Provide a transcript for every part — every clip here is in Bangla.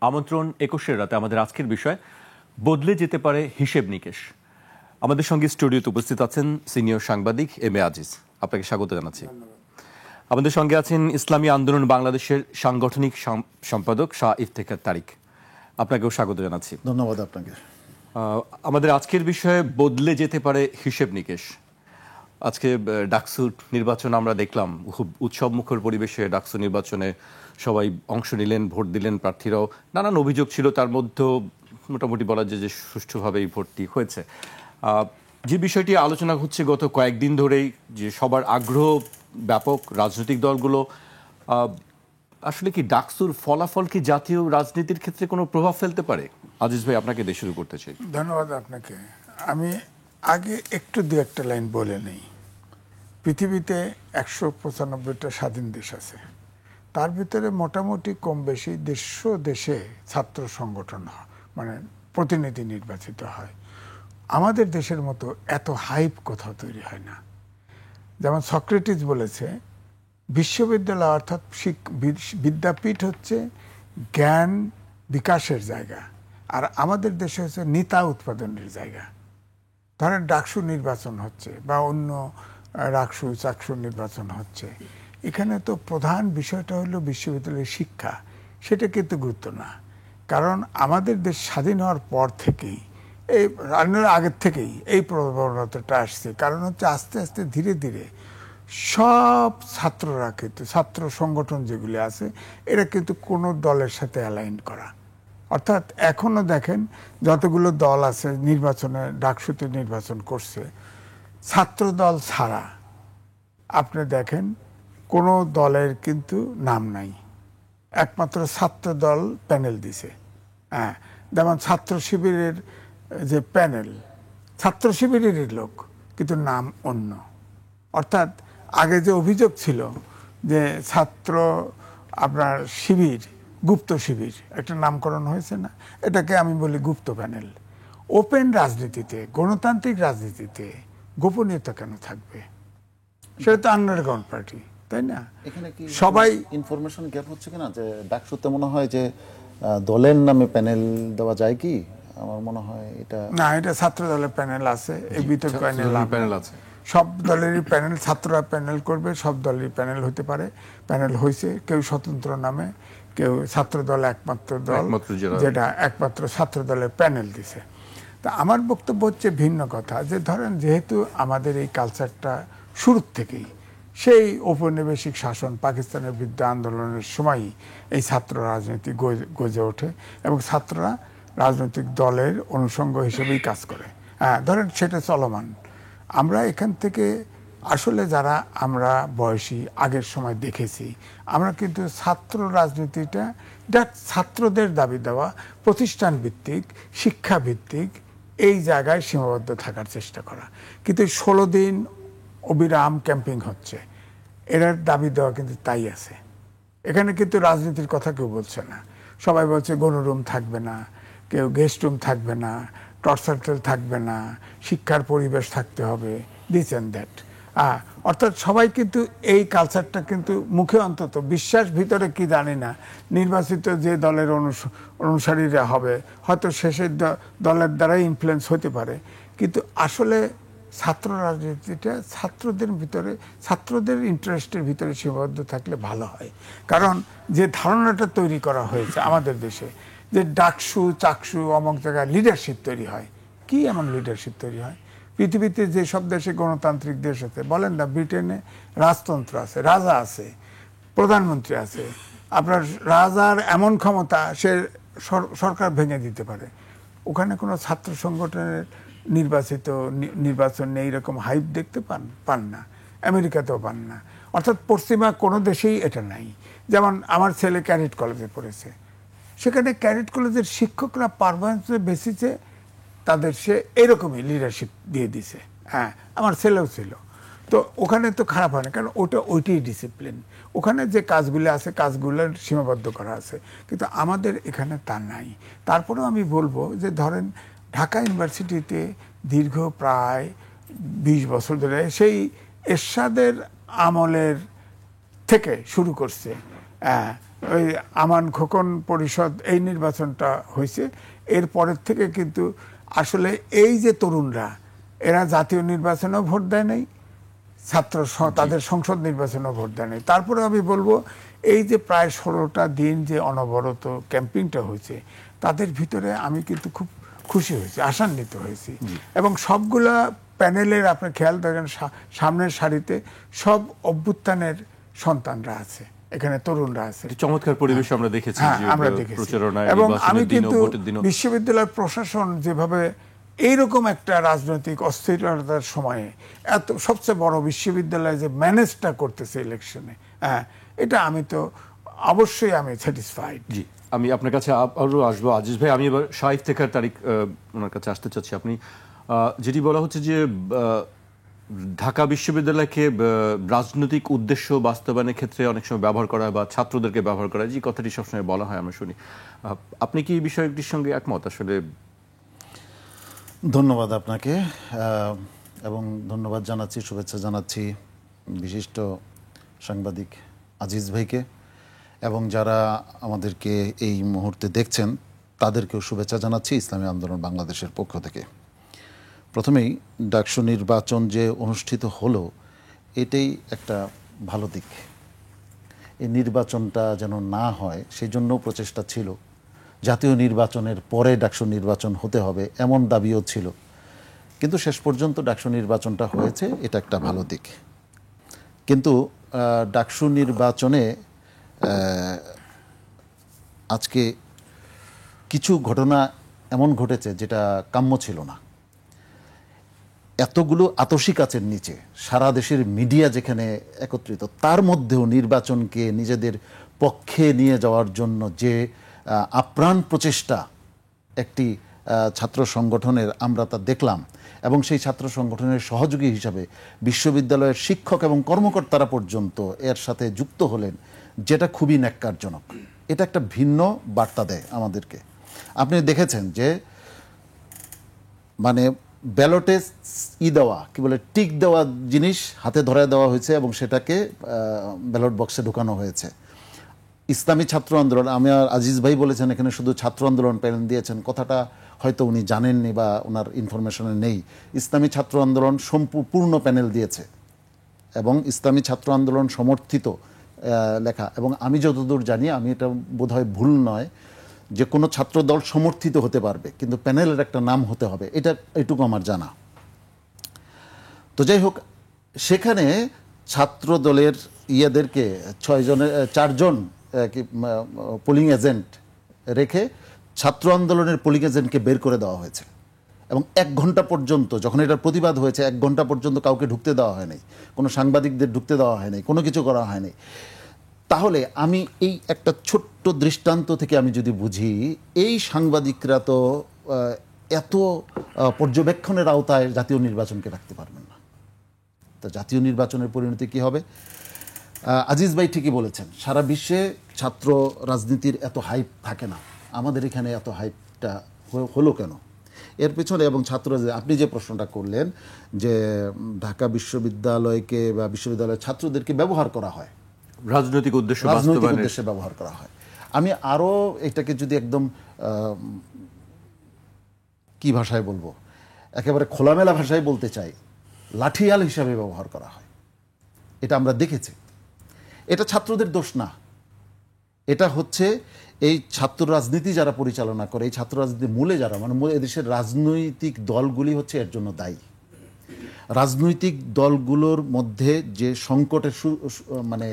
আমন্ত্রণ ২১-এর রাতে আমাদের আজকের বিষয় বদলে যেতে পারে হিসেব নিকেশ। আমাদের সঙ্গে স্টুডিওতে উপস্থিত আছেন সিনিয়র সাংবাদিক এম এ আজিজ, আপনাকে স্বাগত জানাচ্ছি। আমাদের সঙ্গে আছেন ইসলামী আন্দোলন বাংলাদেশের সাংগঠনিক সম্পাদক শাহ ইফতেখার তারিক, আপনাকেও স্বাগত জানাচ্ছি। ধন্যবাদ আপনাকে। আমাদের আজকের বিষয়ে বদলে যেতে পারে হিসেব নিকেশ। আজকে ডাকসু নির্বাচন আমরা দেখলাম, খুব উৎসবমুখর পরিবেশে ডাকসু নির্বাচনে সবাই অংশ নিলেন, ভোট দিলেন, প্রার্থীরাও নানান অভিযোগ ছিল, তার মধ্যেও মোটামুটি বলা যায় যে সুষ্ঠুভাবেই ভোটটি হয়েছে। যে বিষয়টি আলোচনা হচ্ছে গত কয়েকদিন ধরেই, যে সবার আগ্রহ ব্যাপক, রাজনৈতিক দলগুলো আসলে কি ডাকসুর ফলাফল কি জাতীয় রাজনীতির ক্ষেত্রে কোনো প্রভাব ফেলতে পারে? আজিজ ভাই, আপনাকে দিয়ে শুরু করতে চাই। ধন্যবাদ আপনাকে। আমি আগে একটু দু একটা লাইন বলে নেই। পৃথিবীতে ১৯৫টা স্বাধীন দেশ আছে, তার ভিতরে মোটামুটি কম বেশি দেশে ছাত্র সংগঠন মানে প্রতিনিধি নির্বাচিত হয়। আমাদের দেশের মতো এত হাইপ কোথাও তৈরি হয় না। যেমন সক্রেটিস বলেছে, বিশ্ববিদ্যালয় অর্থাৎ বিদ্যাপীঠ হচ্ছে জ্ঞান বিকাশের জায়গা, আর আমাদের দেশে হচ্ছে নেতা উৎপাদনের জায়গা। ধরেন ডাকসু নির্বাচন হচ্ছে বা অন্য রাকসু চাকসু নির্বাচন হচ্ছে, এখানে তো প্রধান বিষয়টা হলো বিশ্ববিদ্যালয়ের শিক্ষা, সেটা কিন্তু গুরুত্ব না। কারণ আমাদের দেশ স্বাধীন হওয়ার পর থেকেই, এই আগের থেকেই এই প্রবণতাটা আসছে। কারণ হচ্ছে আস্তে আস্তে ধীরে ধীরে সব ছাত্ররা কিন্তু, ছাত্র সংগঠন যেগুলি আছে, এরা কিন্তু কোনো দলের সাথে অ্যালাইন করা। অর্থাৎ এখনো দেখেন যতগুলো দল আছে নির্বাচনে, ডাকসুতে নির্বাচন করছে, ছাত্র দল ছাড়া আপনি দেখেন কোনো দলের কিন্তু নাম নাই। একমাত্র ছাত্র দল প্যানেল দিছে। হ্যাঁ, যেমন ছাত্র শিবিরের যে প্যানেল, ছাত্র শিবিরেরই লোক, কিন্তু নাম অন্য। অর্থাৎ আগে যে অভিযোগ ছিল যে ছাত্র আপনার শিবির, গুপ্ত শিবির একটা নামকরণ হয়েছে না, এটাকে আমি বলি গুপ্ত প্যানেল। ওপেন রাজনীতিতে, গণতান্ত্রিক রাজনীতিতে গোপনীয়তা কেন থাকবে? সেটা তো আন্ডারগ্রাউন্ড পার্টি, তাই না? এখানে কি সবাই ইনফরমেশন গ্যাপ হচ্ছে কিনা যে ডাকসুতে মনে হয় যে দলের নামে প্যানেল দেওয়া যায় কি? আমার মনে হয় এটা না, এটা ছাত্র দলের প্যানেল আছে, এই বিতর্ক প্যানেল আছে। সব দলেরই প্যানেল, ছাত্ররা প্যানেল করবে, সব দলেরই প্যানেল হতে পারে। প্যানেল হয়েছে, কেউ স্বতন্ত্র নামে, কেউ ছাত্র দল একমাত্র দল, যেটা একমাত্র ছাত্র দলের প্যানেল দিছে। তা আমার বক্তব্য হচ্ছে ভিন্ন কথা, যে ধরেন যেহেতু আমাদের এই কালচারটা শুরুর থেকেই, সেই ঔপনিবেশিক শাসন, পাকিস্তানের বিরুদ্ধে আন্দোলনের সময়ই এই ছাত্র রাজনীতি গজে ওঠে এবং ছাত্ররা রাজনৈতিক দলের অনুষঙ্গ হিসেবেই কাজ করে। হ্যাঁ, ধরেন সেটা চলমান। আমরা এখান থেকে আসলে যারা আমরা বয়সী, আগের সময় দেখেছি, আমরা কিন্তু ছাত্র রাজনীতিটা ছাত্রদের দাবি দেওয়া, প্রতিষ্ঠান ভিত্তিক, শিক্ষা ভিত্তিক, এই জায়গায় সীমাবদ্ধ থাকার চেষ্টা করা। কিন্তু 16 দিন অবিরাম ক্যাম্পিং হচ্ছে, এর দাবি দেওয়া কিন্তু তাই আছে। এখানে কিন্তু রাজনীতির কথা কেউ বলছে না। সবাই বলছে গণরুম থাকবে না, কেউ গেস্ট রুম থাকবে না, টর্চার সেল থাকবে না, শিক্ষার পরিবেশ থাকতে হবে, দিস অ্যান্ড দ্যাট। অর্থাৎ সবাই কিন্তু এই কালচারটা কিন্তু মুখে অন্তত, বিশ্বাস ভিতরে কি জানি না, নির্বাচিত যে দলের অনুসারীরা হবে হয়তো শেষের দলের দ্বারাই ইনফ্লুয়েন্স হতে পারে, কিন্তু আসলে ছাত্র রাজনীতিটা ছাত্রদের ভিতরে, ছাত্রদের ইন্টারেস্টের ভিতরে সীমাবদ্ধ থাকলে ভালো হয়। কারণ যে ধারণাটা তৈরি করা হয়েছে আমাদের দেশে, যে ডাকসু চাকসু অমুক জায়গায় লিডারশিপ তৈরি হয়, কি এমন লিডারশিপ তৈরি হয়? পৃথিবীতে যে সব দেশে গণতান্ত্রিক দেশ আছে, বলেন না, ব্রিটেনে রাজতন্ত্র আছে, রাজা আছে, প্রধানমন্ত্রী আছে। আপনার রাজার এমন ক্ষমতা, সে সরকার ভেঙে দিতে পারে। ওখানে কোনো ছাত্র সংগঠনের নির্বাচন নেই, এরকম হাইপ দেখতে পান না, আমেরিকাতেও পান না। অর্থাৎ পশ্চিমা কোনো দেশেই এটা নাই। যেমন আমার ছেলে ক্যাডেট কলেজে পড়েছে, সেখানে ক্যাডেট কলেজের শিক্ষকরা পারফরমেন্সের বেসিসে তাদের সে এরকমই লিডারশিপ দিয়ে দিছে। হ্যাঁ, আমার ছেলেও ছিল। তো ওখানে তো খারাপ হয় না, কারণ ওইটাই ডিসিপ্লিন। ওখানে যে কাজগুলো আছে, কাজগুলোর সীমাবদ্ধ করা আছে, কিন্তু আমাদের এখানে তা নাই। তারপরেও আমি বলবো যে ধরেন ঢাকা ইউনিভার্সিটিতে দীর্ঘ প্রায় 20 বছর ধরে, সেই এরশাদের আমলের থেকে শুরু করছে ওই আমান খোকন পরিষদ এই নির্বাচনটা হয়েছে। এরপরের থেকে কিন্তু আসলে এই যে তরুণরা, এরা জাতীয় নির্বাচনেও ভোট দেয় নাই, তাদের সংসদ নির্বাচনেও ভোট দেয় নাই। তারপরে আমি বলবো এই যে প্রায় 16টা দিন যে অনবরত ক্যাম্পিংটা হয়েছে, তাদের ভিতরে আমি কিন্তু খুব খুশি হয়েছি, আশান্বিত হয়েছি। এবং সবগুলা প্যানেলের আপনি খেয়াল দেখেন, সামনের সারিতে সব অভ্যুত্থানের সন্তানরা আছে, এখানে তরুণরা আছে। চমৎকার পরিবেশ আমরা দেখেছি, আমরা দেখেছি। এবং আমি কিন্তু বিশ্ববিদ্যালয় প্রশাসন যেভাবে এইরকম একটা রাজনৈতিক অস্থিরতার সময়ে এত সবচেয়ে বড় বিশ্ববিদ্যালয় যে ম্যানেজটা করতেছে ইলেকশনে, এটা আমি তো অবশ্যই আমি স্যাটিসফাইড। জি, আমি আপনার কাছে আরও আসবো আজিজ ভাই। আমি এবার শাহ ইফতেখার তারিক ওনার কাছে আসতে চাচ্ছি। আপনি যেটি বলা হচ্ছে যে ঢাকা বিশ্ববিদ্যালয়কে রাজনৈতিক উদ্দেশ্য বাস্তবায়নের ক্ষেত্রে অনেক সময় ব্যবহার করা হয় বা ছাত্রদেরকে ব্যবহার করা হয়, যে কথাটি সবসময় বলা হয় আমরা শুনি। আপনি কি এই বিষয়টির সঙ্গে একমত? আসলে ধন্যবাদ আপনাকে, এবং ধন্যবাদ জানাচ্ছি, শুভেচ্ছা জানাচ্ছি বিশিষ্ট সাংবাদিক আজিজ ভাইকে, এবং যারা আমাদেরকে এই মুহূর্তে দেখছেন তাদেরকেও শুভেচ্ছা জানাচ্ছি ইসলামী আন্দোলন বাংলাদেশের পক্ষ থেকে। প্রথমেই ডাকসু নির্বাচন যে অনুষ্ঠিত হলো, এটাই একটা ভালো দিক। এই নির্বাচনটা যেন না হয় সেই জন্য প্রচেষ্টা ছিল। জাতীয় নির্বাচনের পরে ডাকসু নির্বাচন হতে হবে এমন দাবিও ছিল, কিন্তু শেষ পর্যন্ত ডাকসু নির্বাচনটা হয়েছে, এটা একটা ভালো দিক। কিন্তু ডাকসু নির্বাচনে আজকে কিছু ঘটনা এমন ঘটেছে যেটা কাম্য ছিল না। এতগুলো আতসী কাচের নিচে সারা দেশের মিডিয়া যেখানে একত্রিত, তার মধ্যেও নির্বাচনকে নিজেদের পক্ষে নিয়ে যাওয়ার জন্য যে আপ্রাণ প্রচেষ্টা একটি ছাত্র সংগঠনের আমরা তা দেখলাম, এবং সেই ছাত্র সংগঠনের সহযোগী হিসাবে বিশ্ববিদ্যালয়ের শিক্ষক এবং কর্মকর্তারা পর্যন্ত এর সাথে যুক্ত হলেন, যেটা খুবই ন্যাক্কারজনক। এটা একটা ভিন্ন বার্তা দেয় আমাদেরকে। আপনি দেখেছেন যে মানে ব্যালটে দেওয়া, কি বলে, টিক দেওয়া জিনিস হাতে ধরায় দেওয়া হয়েছে এবং সেটাকে ব্যালট বক্সে ঢোকানো হয়েছে। ইসলামী ছাত্র আন্দোলন, আমি আর আজিজ ভাই বলেছেন এখানে শুধু ছাত্র আন্দোলন প্যানেল দিয়েছেন, কথাটা হয়তো উনি জানেননি বা ওনার ইনফরমেশনে নেই। ইসলামী ছাত্র আন্দোলন সম্পূর্ণ প্যানেল দিয়েছে এবং ইসলামী ছাত্র আন্দোলন সমর্থিত লেখা। এবং আমি যতদূর জানি, আমি এটা বোধহয় ভুল নয়, যে কোনো ছাত্র দল সমর্থিত হতে পারবে, কিন্তু প্যানেলের একটা নাম হতে হবে, এটুকু আমার জানা। তো যাই হোক, সেখানে ছাত্র দলের ইয়েদেরকে 4জন পোলিং এজেন্ট রেখে ছাত্র আন্দোলনের পোলিং এজেন্টকে বের করে দেওয়া হয়েছে, এবং 1 ঘন্টা পর্যন্ত, যখন এটার প্রতিবাদ হয়েছে, 1 ঘন্টা পর্যন্ত কাউকে ঢুকতে দেওয়া হয়নি, কোনো সাংবাদিকদের ঢুকতে দেওয়া হয়নি, কোনো কিছু করা হয়নি। তাহলে আমি এই একটা ছোট্ট দৃষ্টান্ত থেকে আমি যদি বুঝি, এই সাংবাদিকরা তো এত পর্যবেক্ষণের আওতায় জাতীয় নির্বাচনকে রাখতে পারবেন না। তো জাতীয় নির্বাচনের পরিণতি কি হবে? আজিজ ভাই ঠিকই বলেছেন, সারা বিশ্বে ছাত্র রাজনীতির এত হাইপ থাকে না, আমাদের এখানে এত হাইপটা হলো কেন? এর পেছনে, এবং ছাত্র, আপনি যে প্রশ্নটা করলেন যে ঢাকা বিশ্ববিদ্যালয়কে বা বিশ্ববিদ্যালয়ের ছাত্রদেরকে ব্যবহার করা হয়, রাজনৈতিক উদ্দেশ্যে ব্যবহার করা হয়, আমি আরও এটাকে যদি একদম কি ভাষায় বলবো, একেবারে খোলামেলা ভাষায় বলতে চাই, লাঠিয়াল হিসাবে ব্যবহার করা হয়। এটা আমরা দেখেছি। এটা ছাত্রদের দোষ না, এটা হচ্ছে এই ছাত্র রাজনীতি যারা পরিচালনা করে, এই ছাত্র রাজনীতির মূলে যারা, মানে এদেশের রাজনৈতিক দলগুলি হচ্ছে এর জন্য দায়ী। রাজনৈতিক দলগুলোর মধ্যে যে সংকটের মানে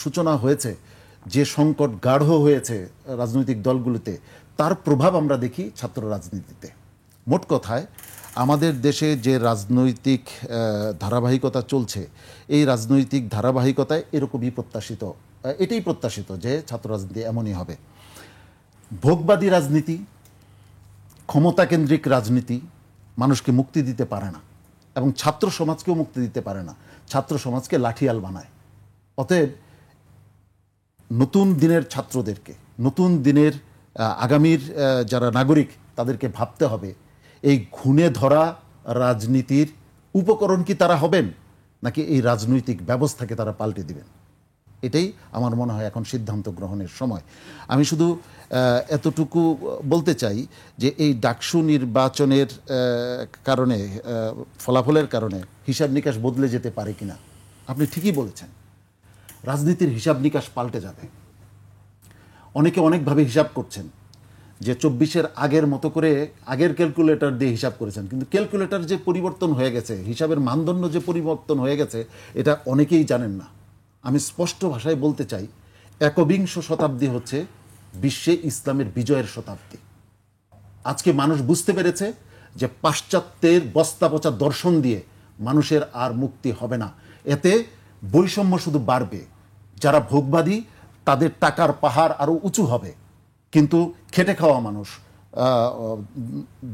সূচনা হয়েছে, যে সংকট গাঢ় হয়েছে রাজনৈতিক দলগুলোতে, তার প্রভাব আমরা দেখি ছাত্র রাজনীতিতে। মোট কথায় আমাদের দেশে যে রাজনৈতিক ধারাবাহিকতা চলছে, এই রাজনৈতিক ধারাবাহিকতায় এরকমই প্রত্যাশিত, এটাই প্রত্যাশিত যে ছাত্র রাজনীতি এমনই হবে। ভোগবাদী রাজনীতি, ক্ষমতাকেন্দ্রিক রাজনীতি মানুষকে মুক্তি দিতে পারে না, এবং ছাত্র সমাজকেও মুক্তি দিতে পারে না, ছাত্র সমাজকে লাঠিয়াল বানায়। অতএব নতুন দিনের ছাত্রদেরকে, নতুন দিনের আগামীর যারা নাগরিক, তাদেরকে ভাবতে হবে এই ঘুণে ধরা রাজনীতির উপকরণ কি তারা হবেন, নাকি এই রাজনৈতিক ব্যবস্থাকে তারা পাল্টে দিবেন। এটাই আমার মনে হয় এখন সিদ্ধান্ত গ্রহণের সময়। আমি শুধু এতটুকু বলতে চাই যে এই ডাকসু নির্বাচনের কারণে, ফলাফলের কারণে হিসাব নিকাশ বদলে যেতে পারে কিনা, আপনি ঠিকই বলেছেন। রাজনীতির হিসাব নিকাশ পাল্টে যাবে। অনেকে অনেকভাবে হিসাব করছেন যে 24-এর আগের মতো করে আগের ক্যালকুলেটর দিয়ে হিসাব করেছেন, কিন্তু ক্যালকুলেটর যে পরিবর্তন হয়ে গেছে, হিসাবের মানদণ্ড যে পরিবর্তন হয়ে গেছে, এটা অনেকেই জানেন না। আমি স্পষ্ট ভাষায় বলতে চাই, 21 শতাব্দী হচ্ছে বিশ্বে ইসলামের বিজয়ের শতাব্দী। আজকে মানুষ বুঝতে পেরেছে যে পাশ্চাত্যের বস্তা পচা দর্শন দিয়ে মানুষের আর মুক্তি হবে না। এতে বৈষম্য শুধু বাড়বে। যারা ভোগবাদী তাদের টাকার পাহাড় আরো উঁচু হবে, কিন্তু খেটে খাওয়া মানুষ,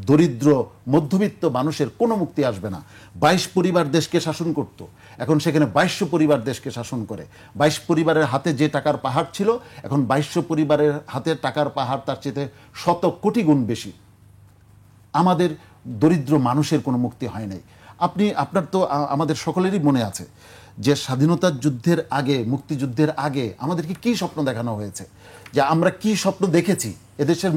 দরিদ্র মধ্যবিত্ত মানুষের কোনো মুক্তি আসবে না। 22 পরিবার দেশকে শাসন করত, এখন সেখানে 2200 পরিবার দেশকে শাসন করে। 22 পরিবারের হাতে যে টাকার পাহাড় ছিল, এখন 2200 পরিবারের হাতে টাকার পাহাড় তার চেয়ে 100 কোটি গুণ বেশি। আমাদের দরিদ্র মানুষের কোনো মুক্তি হয় নাই। আপনার তো আমাদের সকলেরই মনে আছে যে স্বাধীনতার যুদ্ধের আগে, মুক্তিযুদ্ধের আগে আমাদেরকে কি স্বপ্ন দেখানো হয়েছে, যে আমরা কি স্বপ্ন দেখেছি, এদেশের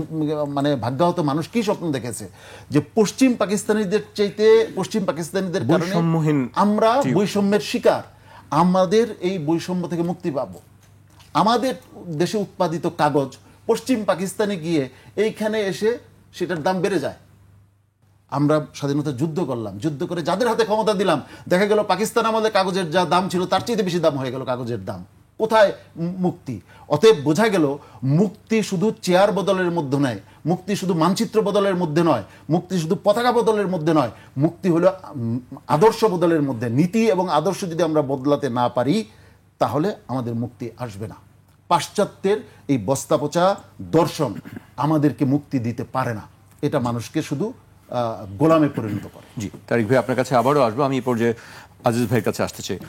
মানে ভাগ্যাহত মানুষ কি স্বপ্ন দেখেছে, যে পশ্চিম পাকিস্তানিদের চাইতে, পশ্চিম পাকিস্তানিদের কারণে আমরা বৈষম্যের শিকার, আমাদের এই বৈষম্য থেকে মুক্তি পাব। আমাদের দেশে উৎপাদিত কাগজ পশ্চিম পাকিস্তানে গিয়ে এইখানে এসে সেটার দাম বেড়ে যায়। আমরা স্বাধীনতা যুদ্ধ করলাম, যুদ্ধ করে যাদের হাতে ক্ষমতা দিলাম, দেখা গেল পাকিস্তান আমাদের কাগজের যা দাম ছিল তার চেয়ে বেশি দাম হয়ে গেল কাগজের দাম। কোথায় মুক্তি? অতএব বোঝা গেল মুক্তি শুধু চেয়ার বদলের মধ্যে নয়, মুক্তি শুধু মানচিত্র বদলের মধ্যে নয়, মুক্তি শুধু পতাকা বদলের মধ্যে নয়, মুক্তি হলো আদর্শ বদলের মধ্যে। নীতি এবং আদর্শ যদি আমরা বদলাতে না পারি তাহলে আমাদের মুক্তি আসবে না। পাশ্চাত্যের এই বস্তাপচা দর্শন আমাদেরকে মুক্তি দিতে পারে না, এটা মানুষকে শুধু গোলামে পরিণত করে। জি তারিক ভাই, আপনার কাছে আবারও আসবো। আমি এরপর যে আজিজ ভাইয়ের কাছে আসতে চাই।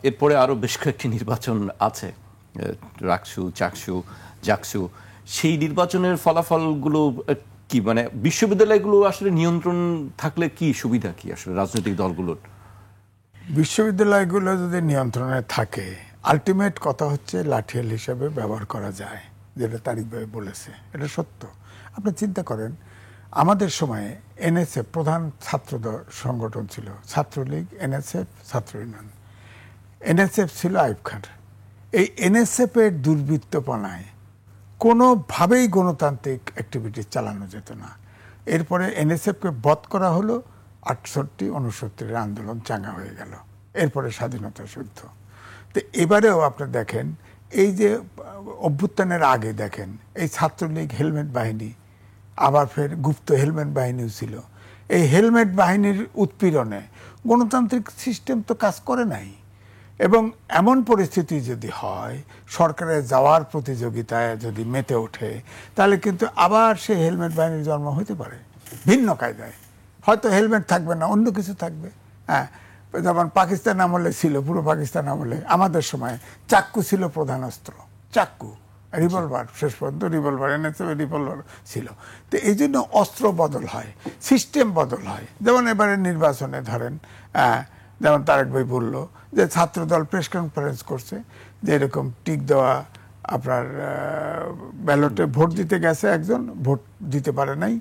এরপরে আরও বেশ কয়েকটি নির্বাচন আছে, রাকসু, চাকসু, জাকসু। সেই নির্বাচনের ফলাফলগুলো কি, মানে বিশ্ববিদ্যালয়গুলো আসলে নিয়ন্ত্রণ থাকলে কি সুবিধা, কি আসলে রাজনৈতিক দলগুলোর? বিশ্ববিদ্যালয়গুলো যদি নিয়ন্ত্রণে থাকে, আলটিমেট কথা হচ্ছে লাঠিয়াল হিসাবে ব্যবহার করা যায়, যেটা তারিক ভাই বলেছে, এটা সত্য। আপনি চিন্তা করেন, আমাদের সময়ে এনএসএফ প্রধান ছাত্র সংগঠন ছিল, ছাত্রলীগ, এনএসএফ, ছাত্র ইউনিয়ন। এনএসএফ ছিল আইয়ুব খান। এই এনএসএফের দুর্বৃত্তপনায় কোনোভাবেই গণতান্ত্রিক অ্যাক্টিভিটি চালানো যেত না। এরপরে এনএসএফকে বধ করা হলো, 68-69 আন্দোলন চাঙ্গা হয়ে গেল, এরপরে স্বাধীনতা যুদ্ধ। তো এবারেও আপনি দেখেন, এই যে অভ্যুত্থানের আগে দেখেন, এই ছাত্রলীগ হেলমেট বাহিনী, আবার ফের গুপ্ত হেলমেট বাহিনীও ছিল। এই হেলমেট বাহিনীর উৎপীড়নে গণতান্ত্রিক সিস্টেম তো কাজ করে নাই। এবং এমন পরিস্থিতি যদি হয়, সরকারের যাওয়ার প্রতিযোগিতায় যদি মেতে ওঠে, তাহলে কিন্তু আবার সেই হেলমেট বাহিনীর জন্ম হতে পারে ভিন্ন কায়দায়। হয়তো হেলমেট থাকবে না, অন্য কিছু থাকবে। হ্যাঁ, যেমন পাকিস্তান আমলে ছিল, পুরো পাকিস্তান আমলে আমাদের সময় চাক্কু ছিল প্রধান অস্ত্র, চাক্কু, রিভলভার, শেষ পর্যন্ত রিভলভার, এনএসএফ রিভলভার ছিল। তো এই জন্য অস্ত্র বদল হয়, সিস্টেম বদল হয়। যেমন এবারে নির্বাচনে ধরেন, যেমন তারেক ভাই বলল যে ছাত্রদল প্রেস কনফারেন্স করছে যে এরকম টিক দেওয়া, আপনার ব্যালটে ভোট দিতে গেছে, একজন ভোট দিতে পারে নাই,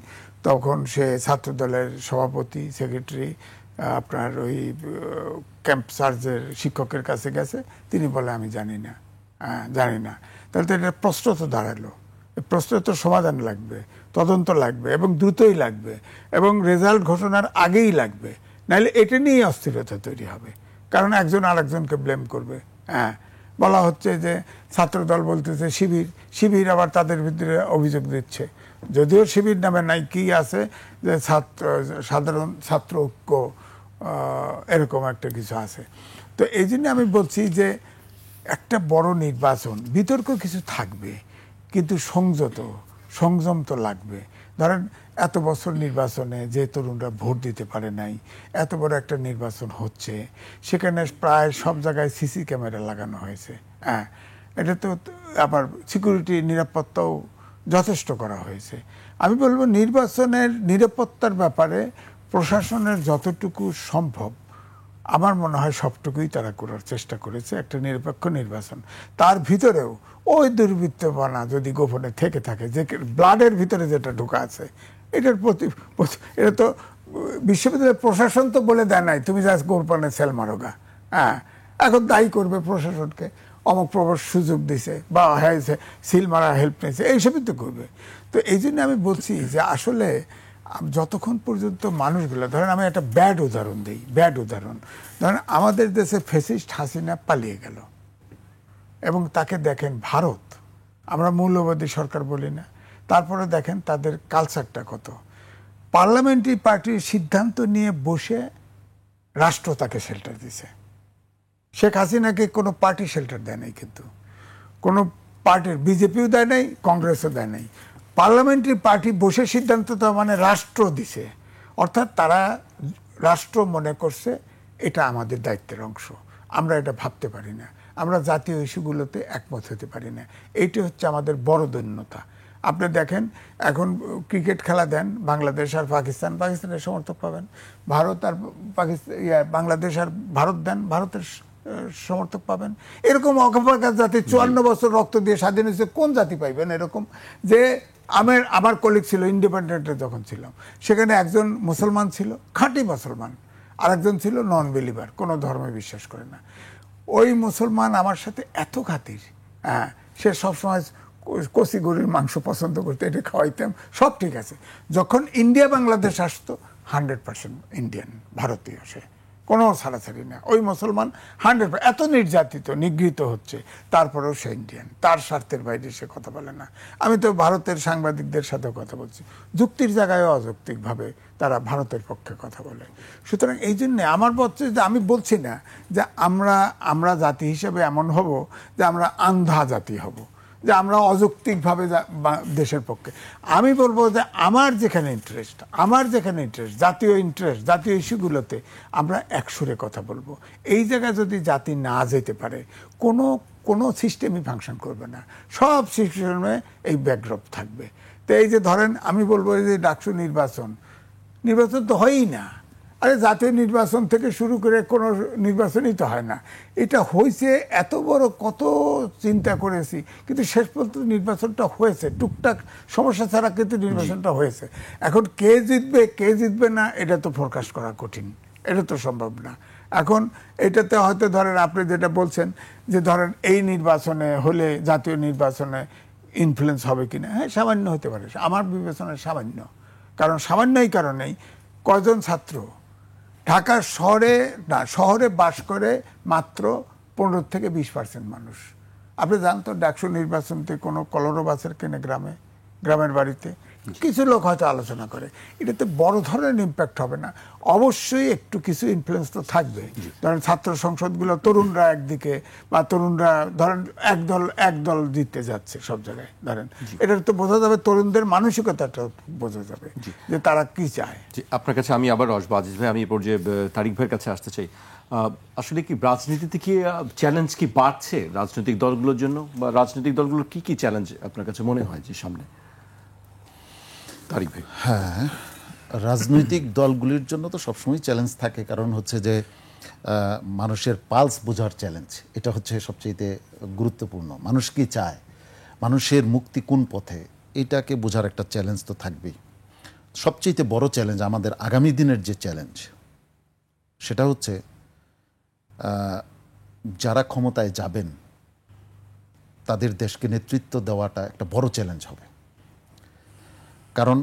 তখন সে ছাত্রদলের সভাপতি, সেক্রেটারি, আপনার ওই ক্যাম্প চার্জের শিক্ষকের কাছে গেছে, তিনি বলে আমি জানি না। তাহলে তো এটা প্রশ্ন তো দাঁড়ালো, প্রশ্ন তো সমাধান লাগবে, তদন্ত লাগবে, এবং দ্রুতই লাগবে, এবং রেজাল্ট ঘোষণার আগেই লাগবে, নাহলে এটা নিয়ে অস্থিরতা তৈরি হবে। কারণ একজন আরেকজনকে ব্লেম করবে। বলা হচ্ছে যে ছাত্রদল বলতেছে শিবির আবার তাদের ভিতরে অভিযোগ দিচ্ছে, যদিও শিবির নামে নাই, কি আছে যে সাধারণ ছাত্র ঐক্য, এরকম একটা কিছু আছে। তো এই জন্য আমি বলছি যে একটা বড় নির্বাচন, বিতর্ক কিছু থাকবে, কিন্তু সংযম তো লাগবে। ধরেন এত বছর নির্বাচনে যে তরুণরা ভোট দিতে পারে নাই, এত বড় একটা নির্বাচন হচ্ছে, সেখানে প্রায় সব জায়গায় সিসি ক্যামেরা লাগানো হয়েছে। এটা তো আবার সিকিউরিটি, নিরাপত্তাও যথেষ্ট করা হয়েছে। আমি বলবো নির্বাচনের নিরাপত্তার ব্যাপারে প্রশাসনের যতটুকু সম্ভব আমার মনে হয় সবটুকুই তারা করার চেষ্টা করেছে, একটা নিরপেক্ষ নির্বাচন। তার ভিতরেও ওই দুর্বৃত্তপনা যদি গোপনে থেকে থাকে, যে ব্লাডের ভিতরে যেটা ঢোকা আছে, এটার এটা তো বিশ্ববিদ্যালয়ের প্রশাসন তো বলে দেয় নাই তুমি যা গোপনে সেল মারোগা। হ্যাঁ, এখন দায়ী করবে প্রশাসনকে, অমুক প্রবর সুযোগ দিছে বা হয়েছে সিল মারা হেল্প নিয়েছে, এইসবই তো করবে। তো এই জন্য আমি বলছি যে আসলে যতক্ষণ পর্যন্ত মানুষগুলো, ধরেন আমি একটা ব্যাড উদাহরণ দিই, ব্যাড উদাহরণ ধরেন আমাদের দেশে ফ্যাসিস্ট হাসিনা পালিয়ে গেল এবং তাকে দেখেন ভারত, আমরা মৌলবাদী সরকার বলি না, তারপরে দেখেন তাদের কালচারটা কত, পার্লামেন্টারি পার্টির সিদ্ধান্ত নিয়ে বসে রাষ্ট্র তাকে শেল্টার দিছে। শেখ হাসিনাকে কোনো পার্টি শেল্টার দেয় নাই, কিন্তু কোনো পার্টির বিজেপিও দেয় নাই, কংগ্রেসও দেয় নাই, পার্লামেন্টারি পার্টি বসে সিদ্ধান্ত তো মানে রাষ্ট্র দিছে, অর্থাৎ তারা রাষ্ট্র মনে করছে এটা আমাদের দায়িত্বের অংশ, আমরা এটা ভাবতে পারি না, আমরা জাতীয় ইস্যুগুলোতে একমত হতে পারি না। এইটি হচ্ছে আমাদের বড় দৈন্যতা। আপনি দেখেন এখন ক্রিকেট খেলা দেন বাংলাদেশ আর পাকিস্তান, পাকিস্তানের সমর্থক পাবেন, ভারত আর পাকিস্তান বাংলাদেশ আর ভারত দেন, ভারতের সমর্থক পাবেন। এরকম অকাপাকা জাতি 54 বছর রক্ত দিয়ে স্বাধীন হয়েছে, কোন জাতি পাইবেন এরকম? যে আমার কলিগ ছিল ইন্ডিপেন্ডেন্টে যখন ছিলাম, সেখানে একজন মুসলমান ছিল, খাঁটি মুসলমান, আর একজন ছিল নন বিলিভার, কোনো ধর্মে বিশ্বাস করে না। ওই মুসলমান আমার সাথে এত খাতির, হ্যাঁ, সে সবসময় কচি গরুর মাংস পছন্দ করতো, এটা খাওয়াইতাম, সব ঠিক আছে। যখন ইন্ডিয়া বাংলাদেশ আসতো 100% ইন্ডিয়ান, ভারতীয়, সে কোনো ছাড়াছাড়ি না। ওই মুসলমান 100% এত নির্যাতিত নিগৃহীত হচ্ছে, তারপরেও সে ইন্ডিয়ান, তার স্বার্থের বাইরে সে কথা বলে না। আমি তো ভারতের সাংবাদিকদের সাথেও কথা বলছি, যুক্তির জায়গায় অযৌক্তিকভাবে তারা ভারতের পক্ষে কথা বলে। সুতরাং এই জন্যে আমার বলছে যে আমি বলছি না যে আমরা জাতি হিসেবে এমন হব যে আমরা আন্ধা জাতি হব, যে আমরা অযৌক্তিকভাবে দেশের পক্ষে। আমি বলবো যে আমার যেখানে ইন্টারেস্ট, জাতীয় ইন্টারেস্ট, জাতীয় ইস্যুগুলোতে আমরা একসুরে কথা বলবো। এই জায়গায় যদি জাতি না যেতে পারে, কোনো সিস্টেমই ফাংশন করবে না, সব সিস্টেমে এই ব্যাকড্রপ থাকবে। তো এই যে ধরেন আমি বলবো যে ডাকসু নির্বাচন তো হয়ই না। আরে জাতীয় নির্বাচন থেকে শুরু করে কোনো নির্বাচনই তো হয় না। এটা হয়েছে, এত বড় কত চিন্তা করেছি, কিন্তু শেষ পর্যন্ত নির্বাচনটা হয়েছে, টুকটাক সমস্যা ছাড়া কিন্তু নির্বাচনটা হয়েছে। এখন কে জিতবে না এটা তো ফোরকাস্ট করা কঠিন, এটা তো সম্ভব না। এখন এটাতে হয়তো ধরেন আপনি যেটা বলছেন যে ধরেন এই নির্বাচনে হলে জাতীয় নির্বাচনে ইনফ্লুয়েন্স হবে কিনা, হ্যাঁ সামান্য হতে পারে, আমার বিবেচনায় সামান্য। কারণ সামান্যই কারণেই কয়জন ছাত্র ঢাকার শহরে বাস করে মাত্র 15 থেকে 20% মানুষ। আপনি জানতো ডাকসু নির্বাচনতে কোনো কলরো বাসের কেনে গ্রামের বাড়িতে কিছু লোক হয়তো আলোচনা করে, এটাতে বড় ধরনের ইম্প্যাক্ট হবে না। অবশ্যই একটু কিছু ইনফ্লুয়েন্স তো থাকবে। ধরেন ছাত্র সংসদগুলো তরুণরা একদিকে, বা তরুণরা ধরেন একদল জিততে যাচ্ছে সব জায়গায়, ধরেন এটা তো বোঝা যাবে, তরুণদের মানসিকতাটা বোঝা যাবে যে তারা কি চায়। আপনার কাছে আমি আবার আসবো আজিজ ভাই, আমি এরপর যে তারিক ভাইয়ের কাছে আসতে চাই। আসলে কি রাজনীতিতে কি চ্যালেঞ্জ কি বাড়ছে রাজনৈতিক দলগুলোর জন্য, বা রাজনৈতিক দলগুলোর কি চ্যালেঞ্জ আপনার কাছে মনে হয় যে সামনে? তারিক ভাই। হ্যাঁ, রাজনৈতিক দলগুলির জন্য তো সবসময় চ্যালেঞ্জ থাকে, কারণ হচ্ছে যে মানুষের পালস বোঝার চ্যালেঞ্জ, এটা হচ্ছে সবচেয়ে গুরুত্বপূর্ণ। মানুষ কি চায়, মানুষের মুক্তি কোন পথে, এটাকে বোঝার একটা চ্যালেঞ্জ তো থাকবেই। সবচেয়ে বড় চ্যালেঞ্জ আমাদের আগামী দিনের যে চ্যালেঞ্জ, সেটা হচ্ছে যারা ক্ষমতায় যাবেন তাদের দেশকে নেতৃত্ব দেওয়াটা একটা বড় চ্যালেঞ্জ হবে। কারণ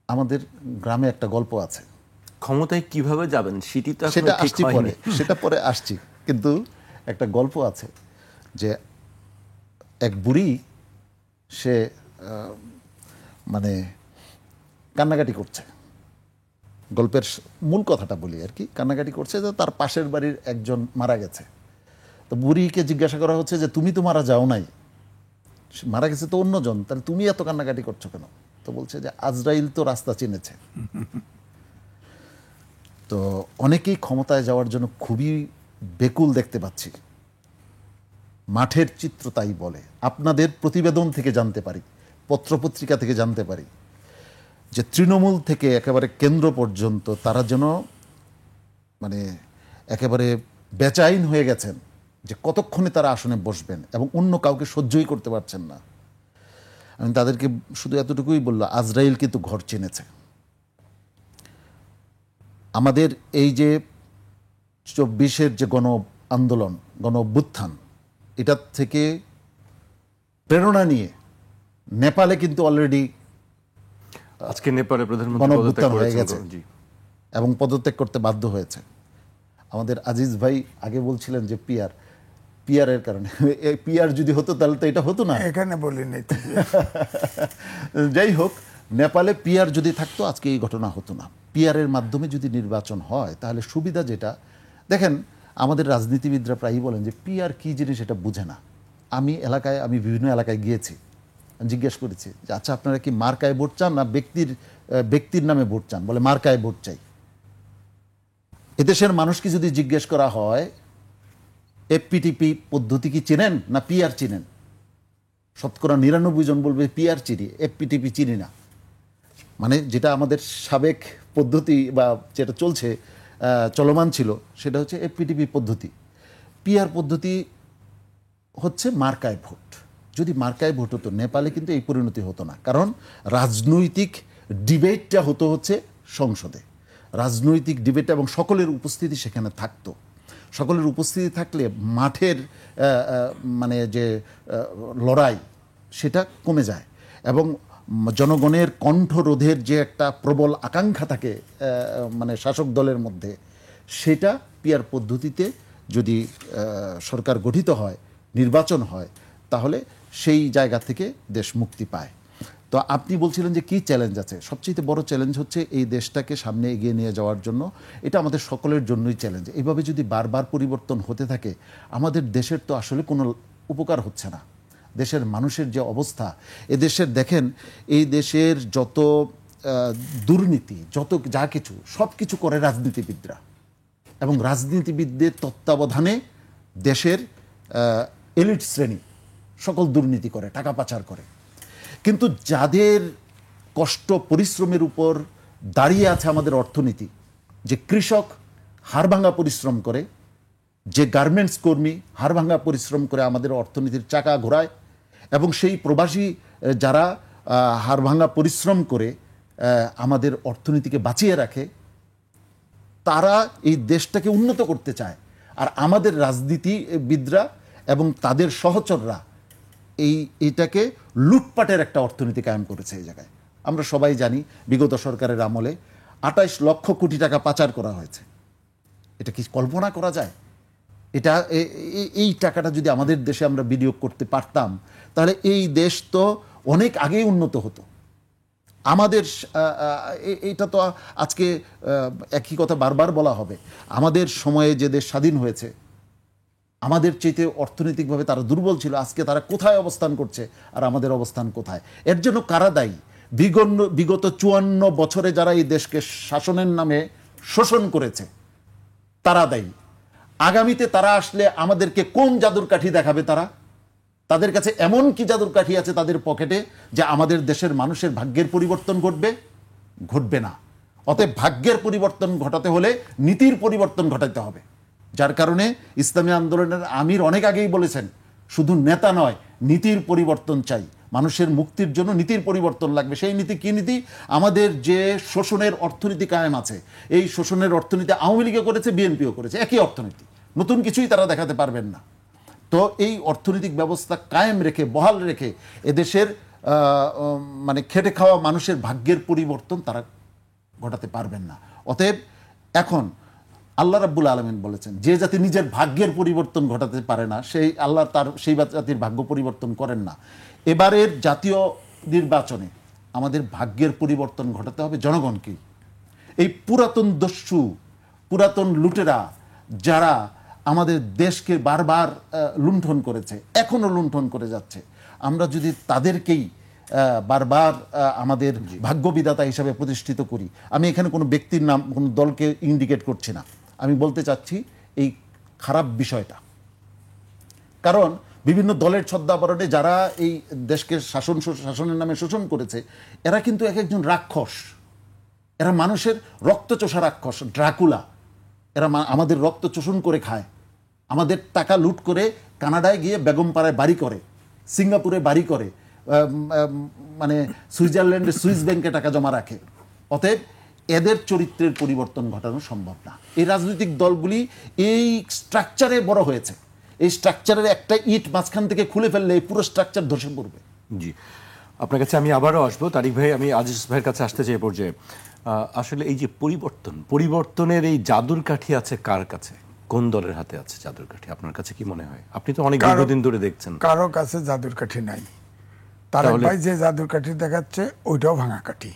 আমাদের গ্রামে একটা গল্প আছে, ক্ষমতায় কিভাবে যাবেন সেটা পরে আসছি, কিন্তু একটা গল্প আছে যে এক বুড়ি, সে মানে কান্নাকাটি করছে, গল্পের মূল কথাটা বলি আর কি, কান্নাকাটি করছে যে তার পাশের বাড়ির একজন মারা গেছে। তো বুড়িকে জিজ্ঞাসা করা হচ্ছে যে তুমি তো মারা যাও নাই, মারা গেছে তো অন্যজন, তাহলে তুমি এত কান্নাকাটি করছো কেন? তো বলছে যে আজরাইল তো রাস্তা চিনেছে। তো অনেকেই ক্ষমতায় যাওয়ার জন্য খুবই বেকুল দেখতে পাচ্ছি, মাঠের চিত্র তাই বলে। আপনাদের প্রতিবেদন থেকে জানতে পারি, পত্রপত্রিকা থেকে জানতে পারি যে তৃণমূল থেকে একেবারে কেন্দ্র পর্যন্ত তারা যেন মানে একেবারে বেচাইন হয়ে গেছেন যে কতক্ষণে তারা আসনে বসবেন এবং অন্য কাউকে সহ্যই করতে পারছেন না। আমি তাদেরকে শুধু এতটুকুই বললাম, আজরাইল কিন্তু ঘর চিনেছে। আমাদের এই যে 24-এর যে গণ আন্দোলন, গণ অভ্যুত্থান, এটার থেকে প্রেরণা নিয়ে নেপালে কিন্তু অলরেডি আজকে নেপালে প্রধানমন্ত্রী গণঅভ্যুত্থান পদত্যাগ হয়ে করেছেন। গেছে জি। এবং পদত্যাগ করতে বাধ্য হয়েছে। আমাদের আজিজ ভাই আগে বলছিলেন যে পিয়ারের কারণে, পিয়ার যদি হতো তাহলে তো এটা হতো না। এখানে বলিনি। যাই হোক, নেপালে পিয়ার যদি থাকতো আজকে এই ঘটনা হতো না। পিয়ারের মাধ্যমে যদি নির্বাচন হয় তাহলে সুবিধা যেটা, দেখেন আমাদের রাজনীতিবিদরা প্রায়ই বলেন যে পিয়ার কি জিনিস এটা বুঝে না। আমি বিভিন্ন এলাকায় গিয়েছি, জিজ্ঞেস করেছি যে আচ্ছা আপনারা কি মার্কায় ভোট চান না ব্যক্তির নামে ভোট চান? বলে মার্কায় ভোট চাই। এদেশের মানুষকে যদি জিজ্ঞেস করা হয় এফপিটিপি পদ্ধতি কি চিনেন না পিআর চিনেন, শতকরা 99 জন বলবে পিআর চিনি, এফপিটিপি চিনি না। মানে যেটা আমাদের সাবেক পদ্ধতি বা যেটা চলমান ছিল সেটা হচ্ছে এফপিটিপি পদ্ধতি। পিআর পদ্ধতি হচ্ছে মার্কায় ভোট। যদি মার্কায় ভোট হতো নেপালে কিন্তু এই পরিণতি হতো না, কারণ রাজনৈতিক ডিবেটটা হচ্ছে সংসদে, রাজনৈতিক ডিবেট এবং সকলের উপস্থিতি সেখানে থাকতো। সকলের উপস্থিতি থাকলে মাঠের মানে যে লড়াই সেটা কমে যায় এবং জনগণের কণ্ঠরোধের যে একটা প্রবল আকাঙ্ক্ষা থাকে মানে শাসক দলের মধ্যে, সেটা পিআর পদ্ধতিতে যদি সরকার গঠিত হয়, নির্বাচন হয়, তাহলে সেই জায়গা থেকে দেশ মুক্তি পায়। তো আপনি বলছিলেন যে কি চ্যালেঞ্জ আছে, সবচেয়ে বড় চ্যালেঞ্জ হচ্ছে এই দেশটাকে সামনে এগিয়ে নিয়ে যাওয়ার জন্য। এটা আমাদের সকলের জন্যই চ্যালেঞ্জ। এইভাবে যদি বারবার পরিবর্তন হতে থাকে আমাদের দেশের তো আসলে কোনো উপকার হচ্ছে না। দেশের মানুষের যে অবস্থা, এদেশের দেখেন এই দেশের যত দুর্নীতি, যত যা কিছু, সব কিছু করে রাজনীতিবিদরা, এবং রাজনীতিবিদদের তত্ত্বাবধানে দেশের এলিট শ্রেণী সকল দুর্নীতি করে, টাকা পাচার করে। কিন্তু যাদের কষ্ট পরিশ্রমের উপর দাঁড়িয়ে আছে আমাদের অর্থনীতি, যে কৃষক হাড়ভাঙা পরিশ্রম করে, যে গার্মেন্টস কর্মী হাড়ভাঙা পরিশ্রম করে আমাদের অর্থনীতির চাকা ঘোরায়, এবং সেই প্রবাসী যারা হাড়ভাঙা পরিশ্রম করে আমাদের অর্থনীতিকে বাঁচিয়ে রাখে, তারা এই দেশটাকে উন্নত করতে চায়। আর আমাদের রাজনীতিবিদরা এবং তাদের সহচররা এইটাকে লুটপাটের একটা অর্থনীতি কায়েম করেছে এই জায়গায়। আমরা সবাই জানি বিগত সরকারের আমলে 28 লক্ষ কোটি টাকা পাচার করা হয়েছে। এটা কি কল্পনা করা যায়? এটা এই টাকাটা যদি আমাদের দেশে আমরা বিনিয়োগ করতে পারতাম তাহলে এই দেশ তো অনেক আগেই উন্নত হতো। আমাদের এটা তো আজকে একই কথা বারবার বলা হবে, আমাদের সময়ে যে দেশ স্বাধীন হয়েছে, আমাদের চাইতে অর্থনৈতিকভাবে তারা দুর্বল ছিল, আজকে তারা কোথায় অবস্থান করছে আর আমাদের অবস্থান কোথায়? এর জন্য কারা দায়ী? বিগত 54 বছরে যারা এই দেশকে শাসনের নামে শোষণ করেছে তারা দায়ী। আগামীতে তারা আসলে আমাদেরকে কোন জাদুর কাঠি দেখাবে? তাদের কাছে এমন কি জাদুর কাঠি আছে তাদের পকেটে যে আমাদের দেশের মানুষের ভাগ্যের পরিবর্তন ঘটবে না। অতএব ভাগ্যের পরিবর্তন ঘটাতে হলে নীতির পরিবর্তন ঘটাতে হবে। যার কারণে ইসলামী আন্দোলনের আমির অনেক আগেই বলেছেন, শুধু নেতা নয়, নীতির পরিবর্তন চাই। মানুষের মুক্তির জন্য নীতির পরিবর্তন লাগবে। সেই নীতি কি নীতি? আমাদের যে শোষণের অর্থনীতি কায়েম আছে, এই শোষণের অর্থনীতি আওয়ামী লীগও করেছে, বিএনপিও করেছে, একই অর্থনীতি, নতুন কিছুই তারা দেখাতে পারবেন না। তো এই অর্থনৈতিক ব্যবস্থা কায়েম রেখে, বহাল রেখে এদেশের মানে খেটে খাওয়া মানুষের ভাগ্যের পরিবর্তন তারা ঘটাতে পারবেন না। অতএব এখন আল্লাহ রাব্বুল আলামিন বলেছেন, যে জাতি নিজের ভাগ্যের পরিবর্তন ঘটাতে পারে না, আল্লাহ তার সেই জাতির ভাগ্য পরিবর্তন করেন না। এবারের জাতীয় নির্বাচনে আমাদের ভাগ্যের পরিবর্তন ঘটাতে হবে জনগণকেই। এই পুরাতন দস্যু, পুরাতন লুটেরা যারা আমাদের দেশকে বারবার লুণ্ঠন করেছে, এখনো লুণ্ঠন করে যাচ্ছে, আমরা যদি তাদেরকেই বারবার আমাদের ভাগ্যবিধাতা হিসাবে প্রতিষ্ঠিত করি, আমি এখানে কোনো ব্যক্তির নাম, কোনো দলকে ইন্ডিকেট করছি না, আমি বলতে চাচ্ছি এই খারাপ বিষয়টা। কারণ বিভিন্ন দলের ছদ্মাবরণে যারা এই দেশকে শাসনের নামে শোষণ করেছে, এরা কিন্তু এক একজন রাক্ষস, এরা মানুষের রক্তচোষা রাক্ষস, ড্রাকুলা। এরা আমাদের রক্ত শোষণ করে খায়, আমাদের টাকা লুট করে কানাডায় গিয়ে বেগমপাড়ায় বাড়ি করে, সিঙ্গাপুরে বাড়ি করে, মানে সুইজারল্যান্ডে সুইস ব্যাংকে টাকা জমা রাখে। অতএব এদের চরিত্রের পরিবর্তন ঘটানো সম্ভব না। এই রাজনৈতিক দলগুলি এই স্ট্রাকচারে বড় হয়েছে, এই স্ট্রাকচারের একটা ইট মাঝখান থেকে খুলে ফেললে এই পুরো স্ট্রাকচার ধসে পড়বে। জি, আপনার কাছে আমি আবারও আসবো। তারিক ভাই, আমি আজিজ ভাইয়ের কাছে আসতে চাই পর্যায়ে। আসলে এই যে পরিবর্তনের এই জাদুর কাঠি আছে কার কাছে, কোন দলের হাতে আছে জাদুর কাঠি? আপনার কাছে কি মনে হয়? আপনি তো অনেক দীর্ঘদিন ধরে দেখছেন। কারো কাছে জাদুর কাঠি নাই। তারেক ভাই যে জাদুর কাঠি দেখাচ্ছে ওইটাও ভাঙা কাঠি,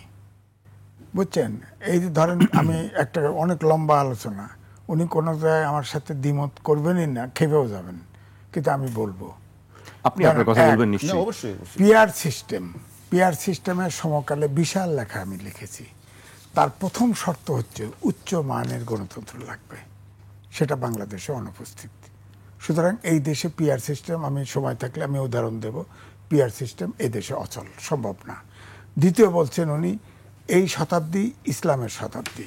বুঝছেন? এই যে ধরেন আমি একটা অনেক লম্বা আলোচনা, উনি কোনো জায়গায় আমার সাথে দ্বিমত করবেনই না, খেপেও যাবেন, কিন্তু আমি বলবো। আপনি আপনার কথা বলবেন নিশ্চয়ই। অবশ্যই। পিআর সিস্টেমের সমকালে বিশাল লেখা আমি লিখেছি। তার প্রথম শর্ত হচ্ছে উচ্চ মানের গণতন্ত্র লাগবে, সেটা বাংলাদেশে অনুপস্থিত। সুতরাং এই দেশে পিআর সিস্টেম, আমি সময় থাকলে আমি উদাহরণ দেব, পিআর সিস্টেম এই দেশে অচল, সম্ভব না। দ্বিতীয় বলছেন উনি, এই শতাব্দী ইসলামের শতাব্দী,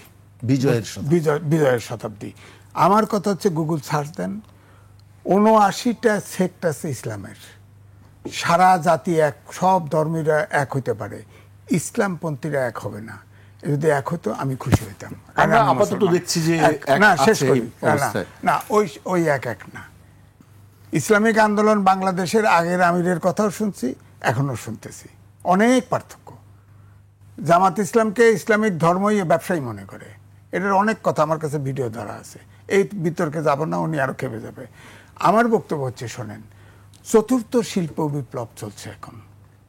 বিজয়ের শতাব্দী। আমার কথা হচ্ছে গুগল সার্চ দেন, ৭৯টা সেক্ট আছে ইসলামের, সারা জাতি এক, সব ধর্মীরা এক হইতে পারে, ইসলামপন্থীরা এক হবে না। যদি এক হতো আমি খুশি হইতাম। আমরা আপাতত দেখছি যে না, শেষ করি না, ওই এক না। ইসলামিক আন্দোলন বাংলাদেশের আগের আমিরের কথাও শুনছি, এখনো শুনতেছি, অনেক পার্থক্য। জামাত ইসলামকে ইসলামিক ধর্মই ব্যবসায়ী মনে করে, এটার অনেক কথা আমার কাছে ভিডিও ধরা আছে। এই বিতর্কে যাব না, উনি আরো খেপে যাবে। আমার বক্তব্য হচ্ছে, শোনেন, চতুর্থ শিল্প বিপ্লব চলছে এখন,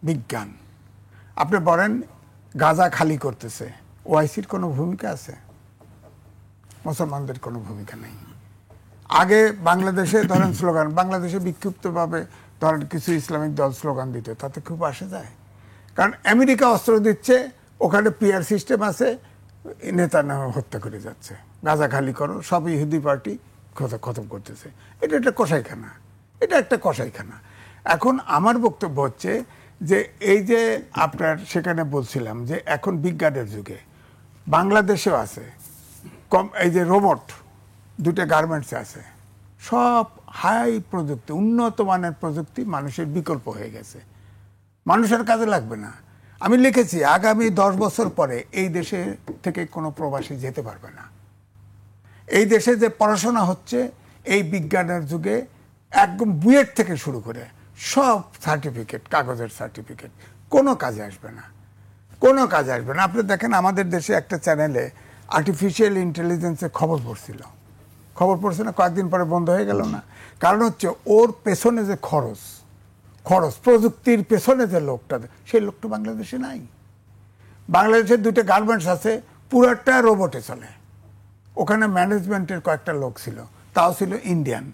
বিজ্ঞান। আপনি বলেন গাজা খালি করতেছে, ওআইসির কোনো ভূমিকা আছে? মুসলমানদের কোনো ভূমিকা নেই। আগে বাংলাদেশে ধরেন স্লোগান, বাংলাদেশে বিক্ষিপ্তভাবে ধরেন কিছু ইসলামিক দল স্লোগান দিত, তাতে খুব আসে যায়, কারণ আমেরিকা অস্ত্র দিচ্ছে, ওখানে পিআর সিস্টেম আছে, নেতা হত্যা করে যাচ্ছে, গাজা খালি করো, সব ইহুদি পার্টি খতম করতেছে। এটা একটা কসাইখানা, এটা একটা কসাইখানা। এখন আমার বক্তব্য হচ্ছে যে এই যে আপনার সেখানে বলছিলাম যে এখন বিজ্ঞানের যুগে বাংলাদেশেও আছে, এই যে রোবট, দুটো গার্মেন্টস আছে, সব হাই প্রযুক্তি, উন্নত মানের প্রযুক্তি, মানুষের বিকল্প হয়ে গেছে, মানুষের কাজে লাগবে না। আমি লিখেছি আগামী 10 বছর পরে এই দেশে থেকে কোনো প্রবাসী যেতে পারবে না। এই দেশে যে পড়াশোনা হচ্ছে এই বিজ্ঞানের যুগে, একদম বুয়েট থেকে শুরু করে সব সার্টিফিকেট, কাগজের সার্টিফিকেট, কোনো কাজে আসবে না, কোনো কাজে আসবে না। আপনি দেখেন আমাদের দেশে একটা চ্যানেলে আর্টিফিশিয়াল ইন্টেলিজেন্সের খবর পড়ছে না, কয়েকদিন পরে বন্ধ হয়ে গেল না। কারণ হচ্ছে ওর পেছনে যে খরচ, প্রযুক্তির পেছনে যে লোকটা, সেই লোকটা বাংলাদেশে নাই। বাংলাদেশের দুটো গার্মেন্টস আছে, পুরোটা রোবটে চলে, ওখানে ম্যানেজমেন্টের কয়েকটা লোক ছিল, তাও ছিল ইন্ডিয়ান,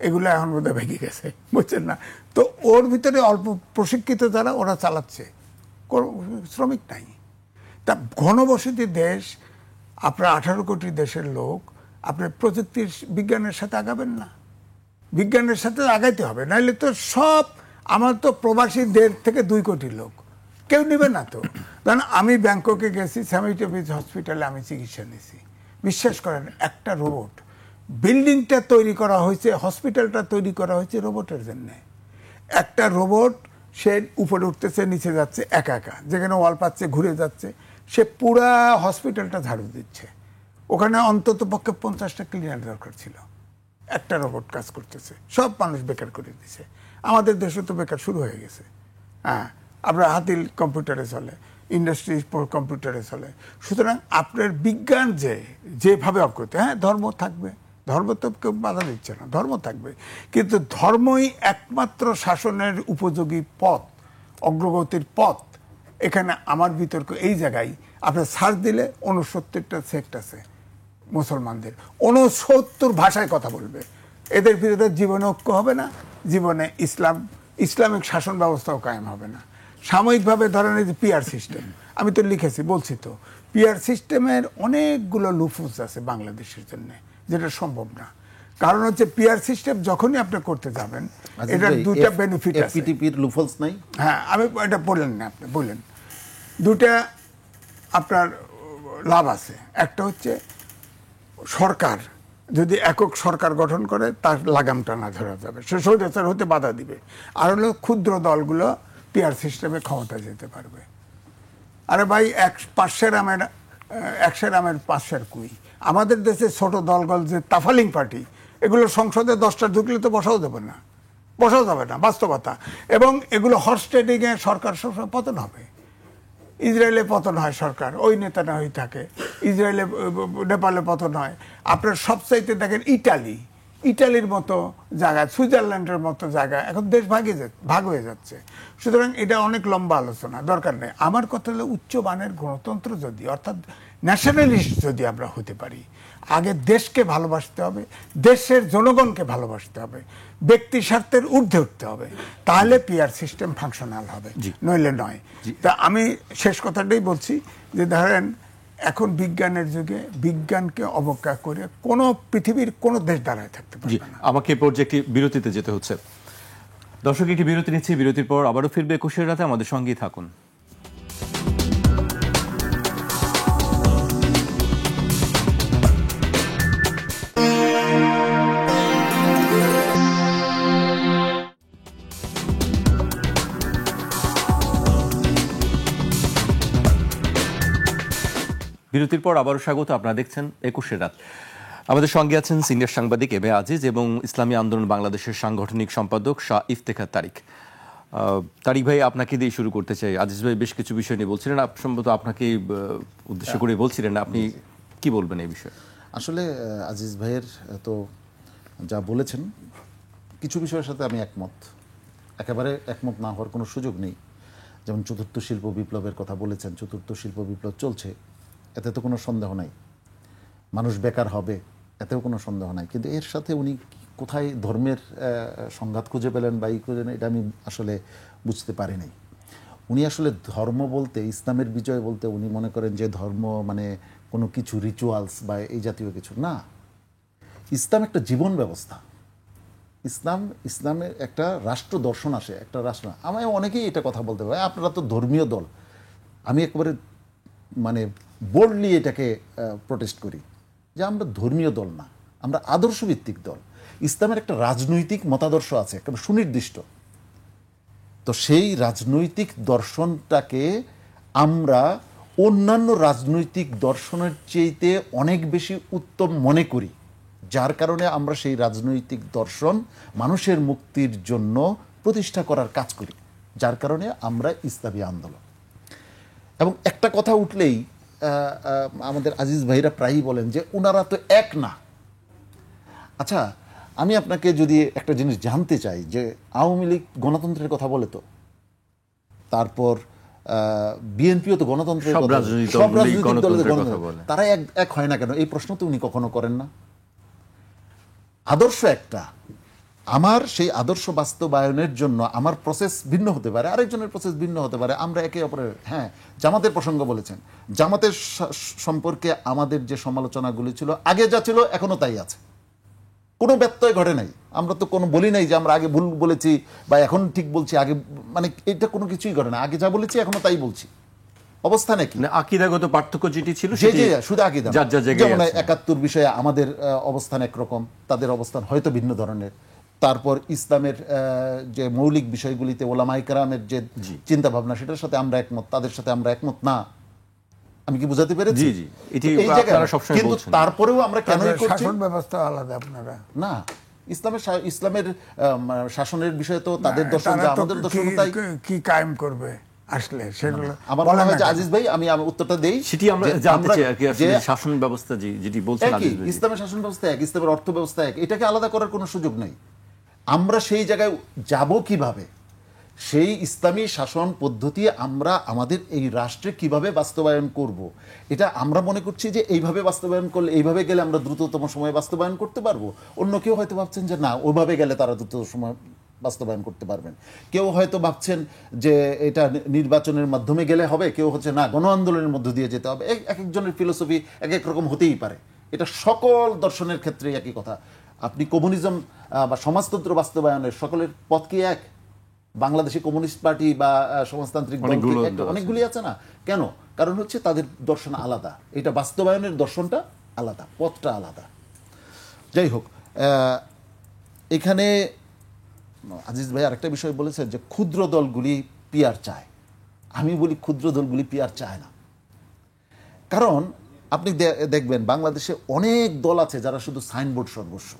এগুলো এখন বোধহয় ভেঙে গেছে, বুঝছেন না? তো ওর ভিতরে অল্প প্রশিক্ষিত যারা, ওরা চালাচ্ছে, শ্রমিক নাই। তা ঘনবসতি দেশ, আপনার 18 কোটি দেশের লোক, আপনার প্রযুক্তির বিজ্ঞানের সাথে আগাবেন না, বিজ্ঞানের সাথে আগাইতে হবে, নাইলে তো সব, আমার তো প্রবাসী 1.5 থেকে 2 কোটি লোক, কেউ নেবে না তো। কারণ আমি ব্যাংককে গেছি, সেমিটোপিস হসপিটালে আমি চিকিৎসা নিয়েছি, বিশ্বাস করেন একটা রোবট, বিল্ডিংটা তৈরি করা হয়েছে, হসপিটালটা তৈরি করা হয়েছে রোবটের জন্য। একটা রোবট, সে উপরে উঠতেছে, নিচে যাচ্ছে একা একা, যেখানে ওয়াল পাচ্ছে ঘুরে যাচ্ছে, সে পুরা হসপিটালটা ঝাড়ু দিচ্ছে। ওখানে অন্তত পক্ষে 50টা ক্লিনার দরকার ছিল, একটা রোবট কাজ করতেছে, সব মানুষ বেকার করে দিচ্ছে। আমাদের দেশে তো বেকার শুরু হয়ে গেছে। হ্যাঁ, আপনার হাতিল কম্পিউটারে চলে, ইন্ডাস্ট্রি কম্পিউটারে চলে। সুতরাং আপনার বিজ্ঞান যেভাবে অগ্রগতি, হ্যাঁ ধর্ম থাকবে, ধর্ম তো কেউ বাধা দিচ্ছে না, ধর্ম থাকবে, কিন্তু ধর্মই একমাত্র শাসনের উপযোগী পথ, অগ্রগতির পথ। এখানে আমার বিতর্ক এই জায়গায়, আপনার সার্চ দিলে 69টা সেক্ট আছে মুসলমানদের, 69 ভাষায় কথা বলবে, এদের ভিতরে জীবনে ঐক্য হবে না, জীবনে ইসলামিক শাসন ব্যবস্থাও কায়েম হবে না। সাময়িকভাবে ধরেন এই যে পিআর সিস্টেম, আমি তো লিখেছি, বলছি তো, পিআর সিস্টেমের অনেকগুলো লুফুস আছে বাংলাদেশের জন্য, যেটা সম্ভব না। কারণ হচ্ছে পিআর সিস্টেম যখনই আপনি করতে যাবেন, এটার দুটা বেনিফিট আছে। এফপিটিপির লুফলস নাই? হ্যাঁ, আমি এটা বললেন না, আপনি বললেন, দুটা আপনার লাভ আছে। একটা হচ্ছে সরকার যদি একক সরকার গঠন করে তার লাগামটা না ধরা যাবে, সে স্বৈরাচার হতে বাধা দিবে। আর হলো ক্ষুদ্র দলগুলো পিআর সিস্টেমে ক্ষমতায় যেতে পারবে। আরে ভাই, 500 আমের 500 কুই। আমাদের দেশে ছোট দলগল যে তাফালিং পার্টি, এগুলো সংসদে 10টা ঢুকলে তো বসাও যাবে না, বাস্তবতা। এবং এগুলো হর্স ট্রেডিংয়ে সরকার সবসময় পতন হবে। ইসরায়েলে পতন হয় সরকার, ওই নেতা না হয়ে থাকে। ইসরায়েলে, নেপালে পতন হয়। আপনার সবচাইতে দেখেন ইটালির মতো জায়গা, সুইজারল্যান্ডের মতো জায়গা এখন দেশ ভাগ হয়ে যাচ্ছে। সুতরাং এটা অনেক লম্বা আলোচনা, দরকার নেই। আমার কথা হলো উচ্চ মানের গণতন্ত্র যদি, অর্থাৎ ন্যাশনালিস্ট যদি আমরা হতে পারি, আগে দেশকে ভালোবাসতে হবে, দেশের জনগণকে ভালোবাসতে হবে, ব্যক্তি স্বার্থের ঊর্ধ্বে উঠতে হবে, তাহলে পিআর সিস্টেম ফাংশনাল হবে, নইলে নয়। তা আমি শেষ কথাটাই বলছি যে ধরেন এখন বিজ্ঞানের যুগে বিজ্ঞানকে অবজ্ঞা করে পৃথিবীর কোনো দেশ দাঁড়ায় থাকতে পারবে না। আমাকে এই পর্যায়ে বিরতিতে যেতে হচ্ছে। দর্শক, একটি বিরতি নিচ্ছি, বিরতির পর আবারও ফিরবে 21 রাতে, আমাদের সঙ্গেই থাকুন। বিরতির পর আবারও স্বাগত, আপনারা দেখছেন 21 রাত। আমাদের সঙ্গে আছেন সিনিয়র সাংবাদিক এম এ আজিজ এবং ইসলামী আন্দোলন বাংলাদেশের সাংগঠনিক সম্পাদক শাহ ইফতেখার তারিক। তারিক ভাই, আপনাকে দিয়ে শুরু করতে চাই। আজিজ ভাই বেশ কিছু বিষয় নিয়ে বলছিলেন, সম্ভবত আপনাকে উদ্দেশ্য করে বলছিলেন, আপনি কি বলবেন এই বিষয়ে? আসলে আজিজ ভাইয়ের তো যা বলেছেন, কিছু বিষয়ের সাথে আমি একমত, একেবারে একমত না হওয়ার কোনো সুযোগ নেই। যেমন চতুর্থ শিল্প বিপ্লবের কথা বলেছেন, চতুর্থ শিল্প বিপ্লব চলছে, এতে তো কোনো সন্দেহ নাই। মানুষ বেকার হবে, এতেও কোনো সন্দেহ নাই। কিন্তু এর সাথে উনি কোথায় ধর্মের সংঘাত খুঁজে পেলেন বা খুঁজে নেই, এটা আমি আসলে বুঝতে পারি নাই। উনি আসলে ধর্ম বলতে, ইসলামের বিজয় বলতে উনি মনে করেন যে ধর্ম মানে কোনো কিছু রিচুয়ালস বা এই জাতীয় কিছু না। ইসলাম একটা জীবন ব্যবস্থা। ইসলামের একটা রাষ্ট্র দর্শন আসে, একটা রাষ্ট্র। আমায় অনেকেই এটা কথা বলতে পারে, আপনারা তো ধর্মীয় দল। আমি একেবারে মানে বোল্ডলি এটাকে প্রোটেস্ট করি যে আমরা ধর্মীয় দল না, আমরা আদর্শভিত্তিক দল। ইসলামের একটা রাজনৈতিক মতাদর্শ আছে, একটা সুনির্দিষ্ট। তো সেই রাজনৈতিক দর্শনটাকে আমরা অন্যান্য রাজনৈতিক দর্শনের চেয়েতে অনেক বেশি উত্তম মনে করি, যার কারণে আমরা সেই রাজনৈতিক দর্শন মানুষের মুক্তির জন্য প্রতিষ্ঠা করার কাজ করি, যার কারণে আমরা ইসলামী আন্দোলন। এবং একটা কথা উঠলেই আমাদের আজিজ ভাইরা প্রায়ই বলেন যে ওনারা তো এক না। আচ্ছা, আমি আপনাকে যদি একটা জিনিস জানতে চাই যে আওয়ামী লীগ গণতন্ত্রের কথা বলে, তো তারপর বিএনপিও তো গণতন্ত্রের কথা, সব রাজনৈতিক দলের গণতন্ত্র, তারা এক হয় না কেন? এই প্রশ্ন তো উনি কখনো করেন না। আদর্শ একটা, আমার সেই আদর্শ বাস্তবায়নের জন্য আমার প্রসেস ভিন্ন হতে পারে, আরেকজনের প্রসেস ভিন্ন হতে পারে। আমরা একে অপরের, হ্যাঁ, জামাতের প্রসঙ্গ বলেছেন, জামাতের সম্পর্কে আমাদের যে সমালোচনাগুলি ছিল, আগে যা ছিল এখনো তাই আছে, কোনো ব্যত্যয় ঘটে নাই। আমরা তো কোনো বলি নাই যে আমরা আগে ভুল বলেছি বা এখন ঠিক বলছি, আগে মানে এটা কোনো কিছুই ঘটে না। আগে যা বলেছি এখনো তাই বলছি। অবস্থা নাকি আকীদাগত পার্থক্য যেটি ছিল, শুধু আকীদা, যেমন 71 বিষয়ে আমাদের অবস্থান একরকম, তাদের অবস্থান হয়তো ভিন্ন ধরনের। তারপর ইসলামের যে মৌলিক বিষয়গুলিতে ওলামায়ে কেরামের যে চিন্তা ভাবনা, সেটার সাথে আমরা একমত, তাদের সাথে আমরা একমত না। আমি কি বুঝাতে পেরেছি? কিন্তু তারপরেও আমরা কেন শাসন ব্যবস্থা আলাদা আপনারা না, ইসলামের শাসনের বিষয়ে তো তাদের দর্শন, আমাদের দর্শন কি কায়েম করবে আসলে সেগুলো আমার মনে হয় যে আজিজ ভাই, আমি উত্তরটা দেই, সেটি আমরা জানতে চাই আর কি। আসলে শাসন ব্যবস্থা যেটি বলছেন আজিজ ভাই, ইসলামের শাসন ব্যবস্থা এক, ইসলামের অর্থ ব্যবস্থা এক, এটাকে আলাদা করার কোনো সুযোগ নেই। আমরা সেই জায়গায় যাব কিভাবে, সেই ইসলামী শাসন পদ্ধতি আমরা আমাদের এই রাষ্ট্রে কিভাবে বাস্তবায়ন করব, এটা আমরা মনে করছি যে এইভাবে বাস্তবায়ন করলে, এইভাবে গেলে আমরা দ্রুততম সময়ে বাস্তবায়ন করতে পারবো। অন্য কেউ হয়তো ভাবছেন যে না, ওইভাবে গেলে তারা দ্রুত সময় বাস্তবায়ন করতে পারবেন। কেউ হয়তো ভাবছেন যে এটা নির্বাচনের মাধ্যমে গেলে হবে, কেউ হচ্ছে না গণ আন্দোলনের মধ্য দিয়ে যেতে হবে। এক একজনের ফিলোসফি এক এক রকম হতেই পারে। এটা সকল দর্শনের ক্ষেত্রে একই কথা। আপনি কমিউনিজম বা সমাজতন্ত্র বাস্তবায়নের সকলের পথ কি এক? বাংলাদেশে কমিউনিস্ট পার্টি বা সমাজতান্ত্রিক অনেকগুলি আছে না কেন? কারণ হচ্ছে তাদের দর্শন আলাদা, এটা বাস্তবায়নের দর্শনটা আলাদা, পথটা আলাদা। যাই হোক, এখানে আজিজ ভাই আরেকটা বিষয় বলেছেন যে ক্ষুদ্র দলগুলি পিআর চায়। আমি বলি ক্ষুদ্র দলগুলি পিআর চায় না। কারণ আপনি দেখবেন বাংলাদেশে অনেক দল আছে যারা শুধু সাইনবোর্ড সর্বস্ব,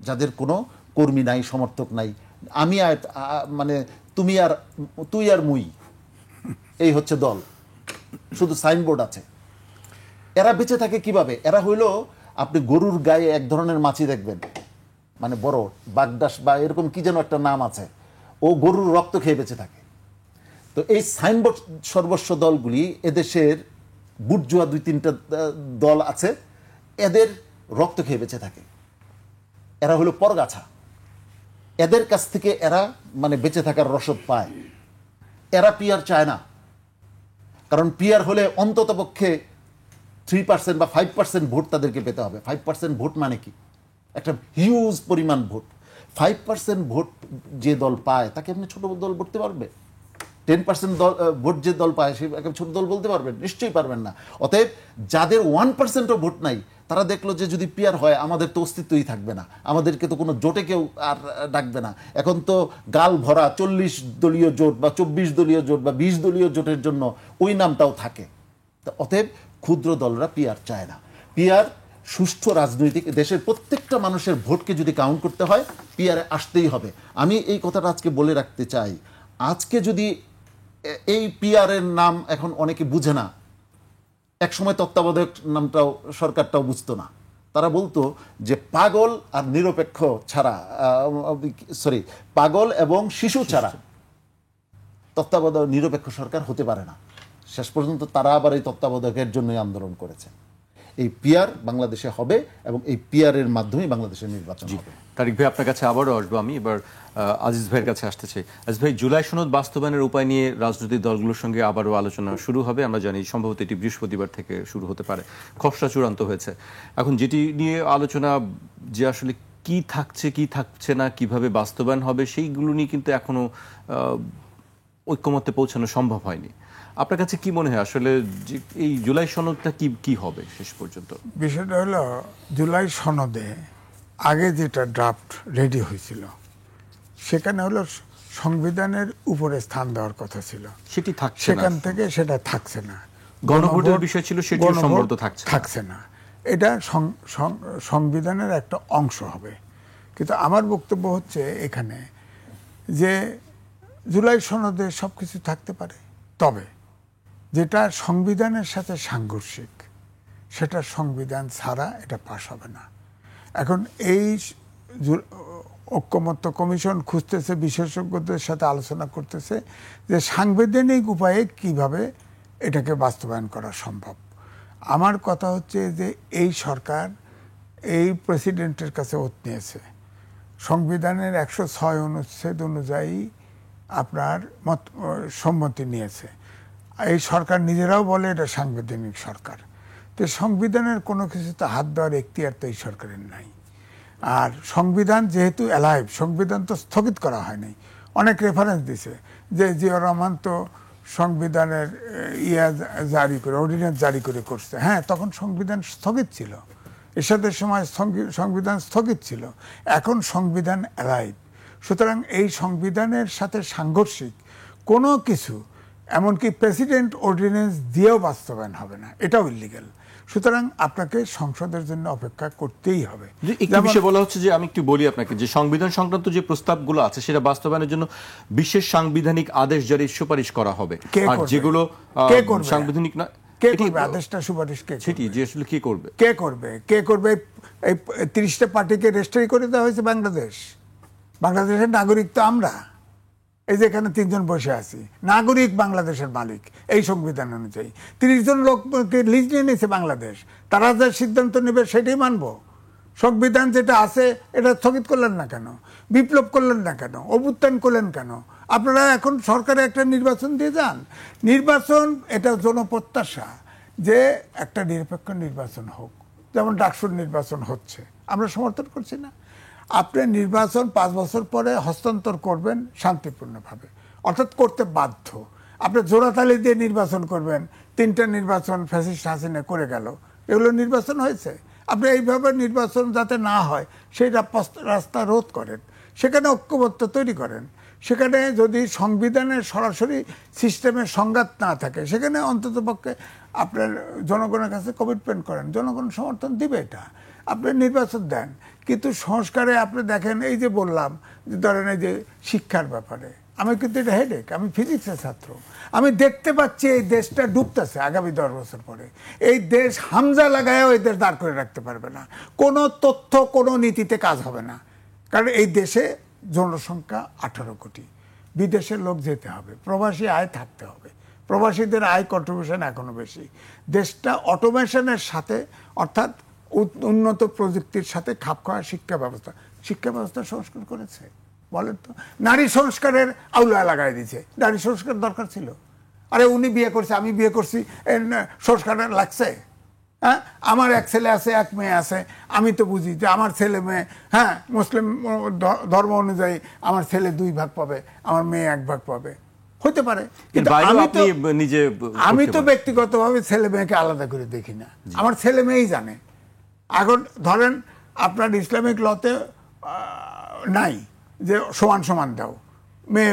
যাদের কোনো কর্মী নাই, সমর্থক নাই। আমি আর মানে তুই আর মুই, এই হচ্ছে দল, শুধু সাইনবোর্ড আছে। এরা বেঁচে থাকে কিভাবে? এরা হইল, আপনি গরুর গায়ে এক ধরনের মাছি দেখবেন, মানে বড় বাগদাস বা এরকম কি যেন একটা নাম আছে, ও গরুর রক্ত খেয়ে বেঁচে থাকে। তো এই সাইনবোর্ড সর্বস্ব দলগুলি, এদেশের বুটজুয়া 2-3টা দল আছে, এদের রক্ত খেয়ে বেঁচে থাকে। এরা হলো পরগাছা, এদের কাছ থেকে এরা মানে বেঁচে থাকার রসদ পায়। এরা পিআর চায় না, কারণ পিআর হলে অন্তত পক্ষে 3% বা 5% ভোট তাদেরকে পেতে হবে। 5% ভোট মানে কি? একটা হিউজ পরিমাণ ভোট। 5% ভোট যে দল পায় তাকে আপনি ছোট দল বলতে পারবে? 10% ভোট যে দল পায় সে ছোট দল বলতে পারবেন? নিশ্চয়ই পারবেন না। অতএব যাদের 1%ও ভোট নাই, তারা দেখলো যে যদি পিআর হয় আমাদের তো অস্তিত্বই থাকবে না, আমাদেরকে তো কোনো জোটে কেউ আর ডাকবে না। এখন তো গাল ভরা 40 দলীয় জোট বা 24 দলীয় জোট বা 20 দলীয় জোটের জন্য ওই নামটাও থাকে। অতএব ক্ষুদ্র দলরা পিআর চায় না। পিআর সুষ্ঠু রাজনৈতিক, দেশের প্রত্যেকটা মানুষের ভোটকে যদি কাউন্ট করতে হয় পিআরে আসতেই হবে। আমি এই কথাটা আজকে বলে রাখতে চাই। আজকে যদি এই পিআরের নাম এখন অনেকে বুঝে না, একসময় তত্ত্বাবধায়ক নামটাও সরকারটাও বুঝতো না। তারা বলতো যে পাগল আর নিরপেক্ষ ছাড়া, পাগল এবং শিশু ছাড়া তত্ত্বাবধায়ক নিরপেক্ষ সরকার হতে পারে না। শেষ পর্যন্ত তারা আবার এই তত্ত্বাবধায়কের জন্যই আন্দোলন করেছে। এই পিআর বাংলাদেশে হবে এবং এই পিআরের মাধ্যমেই বাংলাদেশের নির্বাচন হবে। তারিক ভাই, আপনার কাছে আবারও আসবো আমি। এবার আজিজ ভাইয়ের কাছে আসতে চাই। আজিজ ভাই, জুলাই সনদ বাস্তবায়নের উপায় নিয়ে রাজনৈতিক দলগুলোর সঙ্গে আবারও আলোচনা শুরু হবে। আমরা জানি সম্ভবত এটি বৃহস্পতিবার থেকে শুরু হতে পারে। খসড়া চূড়ান্ত হয়েছে। এখন যেটি নিয়ে আলোচনা, যে আসলে কি থাকছে কি থাকছে না, কিভাবে বাস্তবায়ন হবে, সেইগুলো নিয়ে কিন্তু এখনো ঐক্যমত্যে পৌঁছানো সম্ভব হয়নি। আপনার কাছে কি মনে হয় আসলে এই জুলাই সনদটা কি হবে শেষ পর্যন্ত? বিষয়টা হলো, জুলাই সনদে আগে যেটা ড্রাফট রেডি হয়েছিল সেখানে হলো সংবিধানের উপরে স্থান দেওয়ার কথা ছিল, সেটি থাকছে না। সেখান থেকে সেটা থাকছে না। গণভোটের বিষয় ছিল, সেটিও সম্ভবত থাকছে না। এটা সংবিধানের একটা অংশ হবে। কিন্তু আমার বক্তব্য হচ্ছে এখানে যে জুলাই সনদে সবকিছু থাকতে পারে, তবে যেটা সংবিধানের সাথে সাংঘর্ষিক সেটা সংবিধান ছাড়া এটা পাশ হবে না। এখন এই ঐক্যমত্য কমিশন খুঁজতেছে, বিশেষজ্ঞদের সাথে আলোচনা করতেছে যে সাংবিধানিক উপায়ে কিভাবে এটাকে বাস্তবায়ন করা সম্ভব। আমার কথা হচ্ছে যে এই সরকার এই প্রেসিডেন্টের কাছে ওত নিয়েছে, সংবিধানের 106 অনুচ্ছেদ অনুযায়ী আপনার সম্মতি নিয়েছে। এই সরকার নিজেরাও বলে এটা সাংবিধানিক সরকার। তো সংবিধানের কোনো কিছুতে হাত দেওয়ার এখতিয়ার তো এই সরকারের নাই। আর সংবিধান যেহেতু অ্যালাইভ, সংবিধান তো স্থগিত করা হয়নি। অনেক রেফারেন্স দিছে যে জিয়াউর রহমান তো সংবিধানের জারি করে, অর্ডিন্যান্স জারি করে করছে। হ্যাঁ, তখন সংবিধান স্থগিত ছিল, এরশাদের সময় সংবিধান স্থগিত ছিল। এখন সংবিধান অ্যালাইভ। সুতরাং এই সংবিধানের সাথে সাংঘর্ষিক কোনো কিছু, এমনকি প্রেসিডেন্ট অর্ডিন্যান্স দিয়েও বাস্তবায়ন হবে না, এটাও ইলিগ্যাল। সুতরাং আপনাকে সংসদের জন্য অপেক্ষা করতেই হবে। একটি বিষয় বলা হচ্ছে যে, আমি একটু বলি আপনাকে, যে সংবিধান সংক্রান্ত যে প্রস্তাবগুলো আছে সেটা বাস্তবায়নের জন্য বিশেষ সাংবিধানিক আদেশ জারির সুপারিশ করা হবে। আর যেগুলো সাংবিধানিক না, কে করবে আদেশটা, সুপারিশ কে? সেটি যে আসলে কি করবে, কে করবে? এই 30টা পার্টিকে রেজিস্ট্রি করে দেওয়া হয়েছে বাংলাদেশ। বাংলাদেশের নাগরিক তো আমরা, এই যে এখানে 3 জন বসে আছি, নাগরিক বাংলাদেশের মালিক এই সংবিধান অনুযায়ী। 30 জন লোককে লিজ নিয়ে নিয়েছে বাংলাদেশ, তারা যে সিদ্ধান্ত নেবে সেটাই মানবো। সংবিধান যেটা আছে এটা স্থগিত করলেন না কেন? বিপ্লব করলেন না কেন? অভ্যুত্থান করলেন কেন? আপনারা এখন সরকারে একটা নির্বাচন দিয়ে যান। নির্বাচন এটা জনপ্রত্যাশা যে একটা নিরপেক্ষ নির্বাচন হোক, যেমন ডাকসুর নির্বাচন হচ্ছে, আমরা সমর্থন করছি না। আপনি নির্বাচন 5 বছর পরে হস্তান্তর করবেন শান্তিপূর্ণভাবে, অর্থাৎ করতে বাধ্য। আপনি জোড়াতালি দিয়ে নির্বাচন করবেন, 3টা নির্বাচন ফ্যাসিস্ট হাসিনা করে গেল, এগুলো নির্বাচন হয়েছে? আপনি এইভাবে নির্বাচন যাতে না হয় সেই রাস্তা রোধ করেন, সেখানে ঐক্যবদ্ধ তৈরি করেন। সেখানে যদি সংবিধানের সরাসরি সিস্টেমের সংঘাত না থাকে, সেখানে অন্ততপক্ষে আপনার জনগণের কাছে কমিটমেন্ট করেন, জনগণ সমর্থন দিবে, এটা আপনি নির্বাচন দেন। কিন্তু সংস্কারে আপনি দেখেন, এই যে বললাম যে ধরেন এই যে শিক্ষার ব্যাপারে, আমি কিন্তু এটা হেডেক, আমি ফিজিক্সের ছাত্র, আমি দেখতে পাচ্ছি এই দেশটা ডুবতেছে আগামী 10 বছর পরে। এই দেশ হামজা লাগায়ও এই দেশ দাঁড় করে রাখতে পারবে না, কোনো তথ্য কোনো নীতিতে কাজ হবে না। কারণ এই দেশে জনসংখ্যা 18 কোটি, বিদেশের লোক যেতে হবে, প্রবাসী আয় থাকতে হবে, প্রবাসীদের আয় কন্ট্রিবিউশন এখনো বেশি। দেশটা অটোমেশনের সাথে অর্থাৎ উন্নত প্রযুক্তির সাথে খাপ খাওয়া শিক্ষা ব্যবস্থা সংস্কার করেছে, বলেন তো? নারী সংস্কারের আউলা লাগাই দিয়েছে, নারী সংস্কার দরকার ছিল? আরে উনি বিয়ে করছে, আমি বিয়ে করছি, সংস্কার লাগছে? হ্যাঁ, আমার এক ছেলে আছে, এক মেয়ে আছে, আমি তো বুঝি যে আমার ছেলে মেয়ে, হ্যাঁ মুসলিম ধর্ম অনুযায়ী আমার ছেলে 2 ভাগ পাবে, আমার মেয়ে 1 ভাগ পাবে, হতে পারে। কিন্তু আমি তো ব্যক্তিগতভাবে ছেলে মেয়েকে আলাদা করে দেখি না, আমার ছেলে মেয়েই জানে। এখন ধরেন আপনার ইসলামিক লতে নাই যে সমান সমান দাও, মেয়ে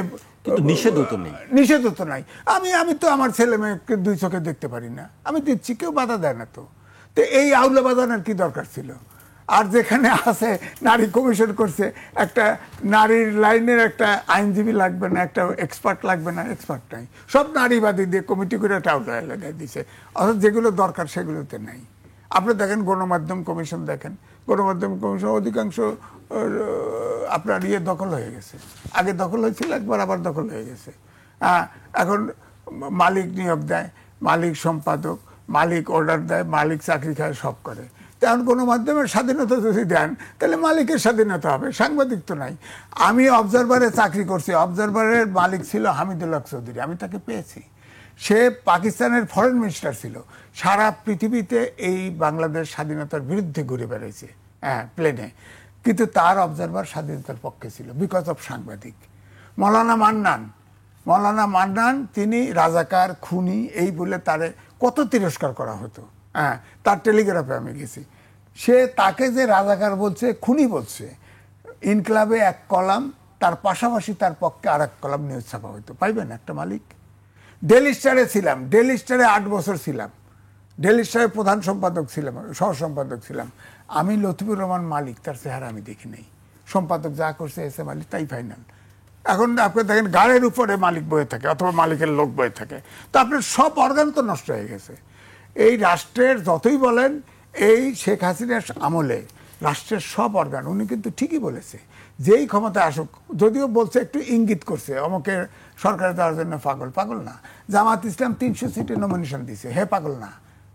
নিষেধও তো নেই, নিষেধও তো নাই। আমি তো আমার ছেলে মেয়েকে 2 চোখে দেখতে পারি না, আমি দিচ্ছি, কেউ বাধা দেয় না। তো এই আউলা বাঁধানোর কি দরকার ছিল? আর যেখানে আছে নারী কমিশন করছে, একটা নারীর লাইনের একটা আইনজীবী লাগবে না, একটা এক্সপার্ট লাগবে না, এক্সপার্ট নাই, সব নারীবাদী দিয়ে কমিটি করে একটা আউলা লাগাই দিছে। অর্থাৎ যেগুলো দরকার সেগুলোতে নাই। আপনি দেখেন গণমাধ্যম কমিশন, দেখেন গণমাধ্যম কমিশন অধিকাংশ আপনার দখল হয়ে গেছে। আগে দখল হয়েছিল একবার, আবার দখল হয়ে গেছে। এখন মালিক নিয়োগ দেয়, মালিক সম্পাদক, মালিক অর্ডার দেয়, মালিক চাকরি খায়, সব করে। তেমন গণমাধ্যমের স্বাধীনতা যদি দেন তাহলে মালিকের স্বাধীনতা হবে, সাংবাদিক তো নাই। আমি অবজারভারে চাকরি করছি, অবজারভারের মালিক ছিল হামিদুল্লাহ চৌধুরী, আমি তাকে পেয়েছি। সে পাকিস্তানের ফরেন মিনিস্টার ছিল, সারা পৃথিবীতে এই বাংলাদেশ স্বাধীনতার বিরুদ্ধে ঘুরে বেড়াইছে, হ্যাঁ প্লেনে, কিন্তু তার অবজারভার স্বাধীনতার পক্ষে ছিল, বিকজ অফ সাংবাদিক। মৌলানা মান্নান তিনি রাজাকার, খুনি এই বলে তারে কত তিরস্কার করা হতো। হ্যাঁ, তার টেলিগ্রাফে আমি গেছি, সে তাকে যে রাজাকার বলছে, খুনি বলছে। ইনকলাবে 1 কলাম, তার পাশাপাশি তার পক্ষে আর 1 কলাম নিউজ ছাপা হতো, পাইবেন একটা মালিক। ডেইলি স্টারে ছিলাম, ডেইলি স্টারে 8 বছর ছিলাম, ডেইলি স্টারে প্রধান সম্পাদক ছিলাম, সহ সম্পাদক ছিলাম। আমি লতিফুর রহমান মালিক, তার চেহারা আমি দেখি নাই। সম্পাদক যা করছে এসে মালিক তাই ফাইনাল। এখন আপনি দেখেন গাড়ির উপরে মালিক বয়ে থাকে অথবা মালিকের লোক বয়ে থাকে, তো আপনার সব অর্গান তো নষ্ট হয়ে গেছে। এই রাষ্ট্রের যতই বলেন, এই শেখ হাসিনার আমলে রাষ্ট্রের সব অর্গান, উনি কিন্তু ঠিকই বলেছে, যেই ক্ষমতায় আসুক, যদিও বলছে একটু ইঙ্গিত করছে অমুকে সরকারে দেওয়ার জন্য পাগল না। জামাত ইসলাম 300 সিটে নমিনেশন দিছে, হে পাগল না?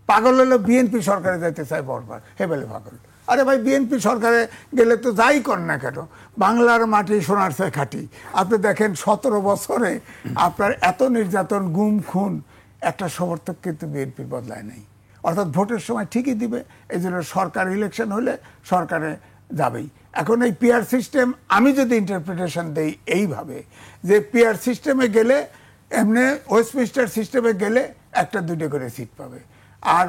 পাগল হলো বিএনপি সরকারে যাইতে চায় বারবার, হে বলে পাগল। আরে ভাই, বিএনপি সরকারে গেলে তো যাই কর না কেন, বাংলার মাটি সোনার চেয়ে খাঁটি। আপনি দেখেন 17 বছরে আপনার এত নির্যাতন, গুম খুন, একটা সমর্থক কিন্তু বিএনপির বদলায় নাই। অর্থাৎ ভোটের সময় ঠিকই দিবে, এই জন্য সরকার ইলেকশন হলে সরকারে যাবেই। এখন এই পিআর সিস্টেম, আমি যদি ইন্টারপ্রিটেশন দেই এইভাবে যে পিআর সিস্টেমে গেলে, এমনি ওয়েস্টমিনিস্টার সিস্টেমে গেলে 1-2 করে সিট পাবে, আর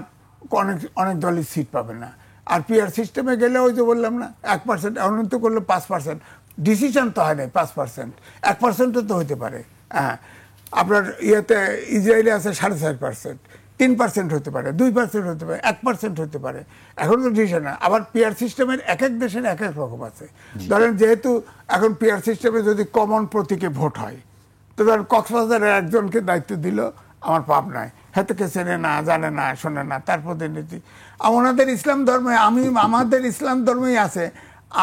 অনেক দলই সিট পাবে না। আর পিআর সিস্টেমে গেলে ওই যে বললাম না, 1% অনন্ত করলে 5%, ডিসিশন তো হয় নাই 5%, 1%ও তো হতে পারে। হ্যাঁ, আপনার ইসরায়েলে আছে 4.5%, 3% হতে পারে, 2% হতে পারে, 1% হতে পারে, এখন তো ডিসিশন না। আবার পিআর সিস্টেমের এক দেশের এক রকম আছে। ধরেন যেহেতু এখন পিআর সিস্টেমে যদি কমন প্রতীকে ভোট হয়, তো ধরেন কক্সবাজারের একজনকে দায়িত্ব দিল, আমার পাপ নাই, হেতকে চেনে না, জানে না, শোনে না, তার প্রতিনিধি। আমাদের ইসলাম ধর্মে, আমাদের ইসলাম ধর্মেই আছে,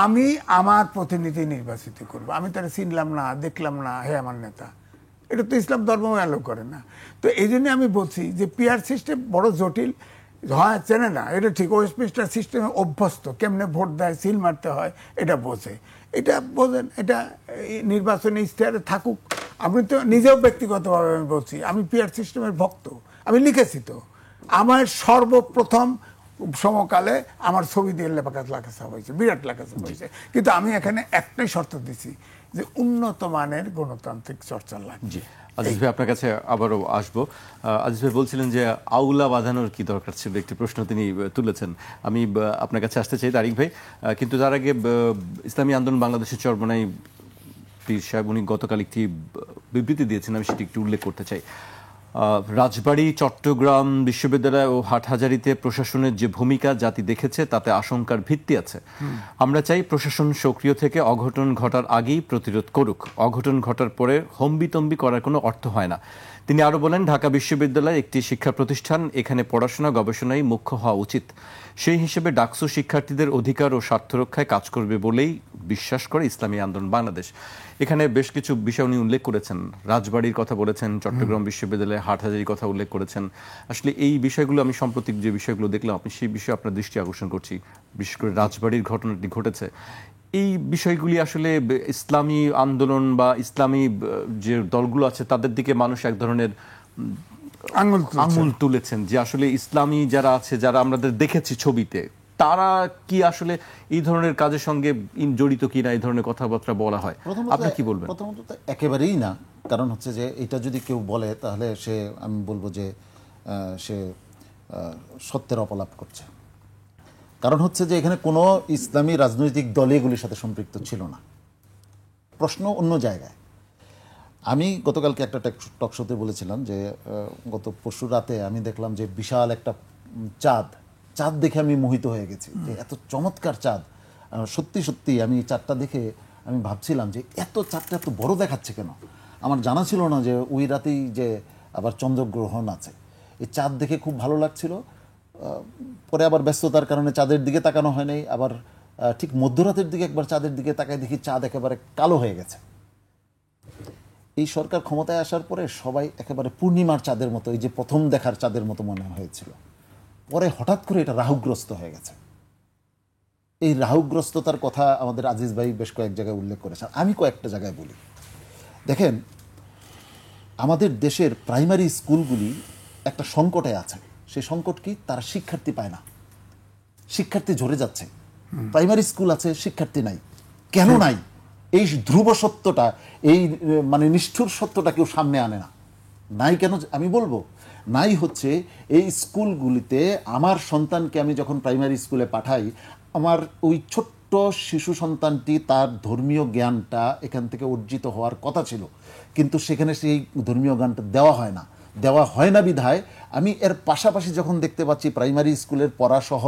আমি আমার প্রতিনিধি নির্বাচিত করবো, আমি তারা চিনলাম না, দেখলাম না, হে আমার নেতা। এটা তো ইসলাম ধর্ম অ্যালো করে না। তো এই জন্য আমি বলছি যে পিআর সিস্টেম বড় জটিল, হয় চেনে না, এটা ঠিক। ওয়েস্টমিনিস্টার সিস্টেমে অভ্যস্ত, কেমনে ভোট দেয়, সিল মারতে হয়, এটা বোঝে, এটা বোঝেন, এটা নির্বাচনী ইশতেহারে থাকুক। আমি তো নিজেও ব্যক্তিগতভাবে আমি বলছি, আমি পিআর সিস্টেমের ভক্ত, আমি লিখেছি তো। আমার সর্বপ্রথম সমকালে আমার ছবি দিয়ে লেখাছাপা হয়েছে, বিরাট লেখাছাপা হয়েছে। কিন্তু আমি এখানে একটাই শর্ত দিছি যে উন্নত মানের গণতান্ত্রিক চর্চা লাগবে। আজিজ ভাই আপনার কাছে আবারও আসবো। আজিজ ভাই বলছিলেন যে আউলা বাঁধানোর কি দরকার ছিল, একটি প্রশ্ন তিনি তুলেছেন। আমি আপনার কাছে আসতে চাই তারিক ভাই, কিন্তু তার আগে ইসলামী আন্দোলন বাংলাদেশের চরমোনাই পীর সাহেব উনি গতকাল একটি বিবৃতি দিয়েছেন, আমি সেটি একটু উল্লেখ করতে চাই। রাজবাড়ী, চট্টগ্রাম বিশ্ববিদ্যালয় ও হাটহাজারীতে প্রশাসনের যে ভূমিকা জাতি দেখেছে তাতে আশঙ্কার ভিত্তি আছে। আমরা চাই প্রশাসন সক্রিয় থেকে অঘটন ঘটার আগেই প্রতিরোধ করুক, অঘটন ঘটার পরে হম্বিতম্বি করার কোনো অর্থ হয় না। তিনি আরও বলেন, ঢাকা বিশ্ববিদ্যালয় একটি শিক্ষা প্রতিষ্ঠান, এখানে পড়াশোনা গবেষণাই মুখ্য হওয়া উচিত। সেই হিসেবে ডাকসু শিক্ষার্থীদের অধিকার ও স্বার্থ রক্ষায় কাজ করবে বলেই বিশ্বাস করে ইসলামী আন্দোলন বাংলাদেশ। এখানে বেশ কিছু বিষয় উনি উল্লেখ করেছেন, রাজবাড়ির কথা বলেছেন, চট্টগ্রাম বিশ্ববিদ্যালয়ে হাটহাজারীর কথা উল্লেখ করেছেন। আসলে এই বিষয়গুলো আমি সাম্প্রতিক যে বিষয়গুলো দেখলাম, আপনি সেই বিষয়ে আপনার দৃষ্টি আকর্ষণ করছি, বিশেষ করে রাজবাড়ির ঘটনাটি ঘটেছে। এই বিষয়গুলি আসলে ইসলামী আন্দোলন বা ইসলামী যে দলগুলো আছে তাদের দিকে মানুষ এক ধরনের আঙুল তুলেছেন যে আসলে ইসলামী যারা আছে, যারা আমাদের দেখেছি ছবিতে, তারা কি আসলে এই ধরনের কাজের সঙ্গে জড়িত কিনা, এই ধরনের কথাবার্তা বলা হয়। আপনি কি বলবেন? প্রথমত একেবারেই না, কারণ হচ্ছে যে এটা যদি কেউ বলে তাহলে সে, আমি বলবো যে সে সত্যের অপলাপ করছে। কারণ হচ্ছে যে এখানে কোনো ইসলামী রাজনৈতিক দল এগুলির সাথে সম্পৃক্ত ছিল না, প্রশ্ন অন্য জায়গায়। আমি গতকালকে একটা টক শোতে বলেছিলাম যে গত পরশু রাতে আমি দেখলাম যে বিশাল একটা চাঁদ দেখে আমি মোহিত হয়ে গেছি, যে এত চমৎকার চাঁদ। সত্যি সত্যি আমি চাঁদটা দেখে আমি ভাবছিলাম যে চাঁদটা এত বড় দেখাচ্ছে কেন। আমার জানা ছিল না যে ওই রাতেই যে আবার চন্দ্রগ্রহণ আছে। এই চাঁদ দেখে খুব ভালো লাগছিল। পরে আবার ব্যস্ততার কারণে চাঁদের দিকে তাকানো হয় নাই। আবার ঠিক মধ্যরাতের দিকে একবার চাঁদের দিকে তাকায় দেখি চাঁদ একেবারে কালো হয়ে গেছে। এই সরকার ক্ষমতায় আসার পরে সবাই একেবারে পূর্ণিমার চাঁদের মতো, এই যে প্রথম দেখার চাঁদের মতো মনে হয়েছিল, পরে হঠাৎ করে এটা রাহুগ্রস্ত হয়ে গেছে। এই রাহুগ্রস্ততার কথা আমাদের আজিজ ভাই বেশ কয়েক জায়গায় উল্লেখ করেছেন, আমি কয়েকটা জায়গায় বলি। দেখেন, আমাদের দেশের প্রাইমারি স্কুলগুলি একটা সংকটে আছে। সেই সংকট কি? তারা শিক্ষার্থী পায় না, শিক্ষার্থী ঝরে যাচ্ছে। প্রাইমারি স্কুল আছে, শিক্ষার্থী নাই। কেন নাই? এই ধ্রুব সত্যটা, এই মানে নিষ্ঠুর সত্যটা কেউ সামনে আনে না। নাই কেন আমি বলবো, নাই হচ্ছে এই স্কুলগুলিতে আমার সন্তানকে আমি যখন প্রাইমারি স্কুলে পাঠাই, আমার ওই ছোট্ট শিশু সন্তানটি তার ধর্মীয় জ্ঞানটা এখান থেকে অর্জিত হওয়ার কথা ছিল, কিন্তু সেখানে সেই ধর্মীয় জ্ঞানটা দেওয়া হয় না বিধায় আমি এর পাশাপাশি যখন দেখতে পাচ্ছি প্রাইমারি স্কুলের পড়াসহ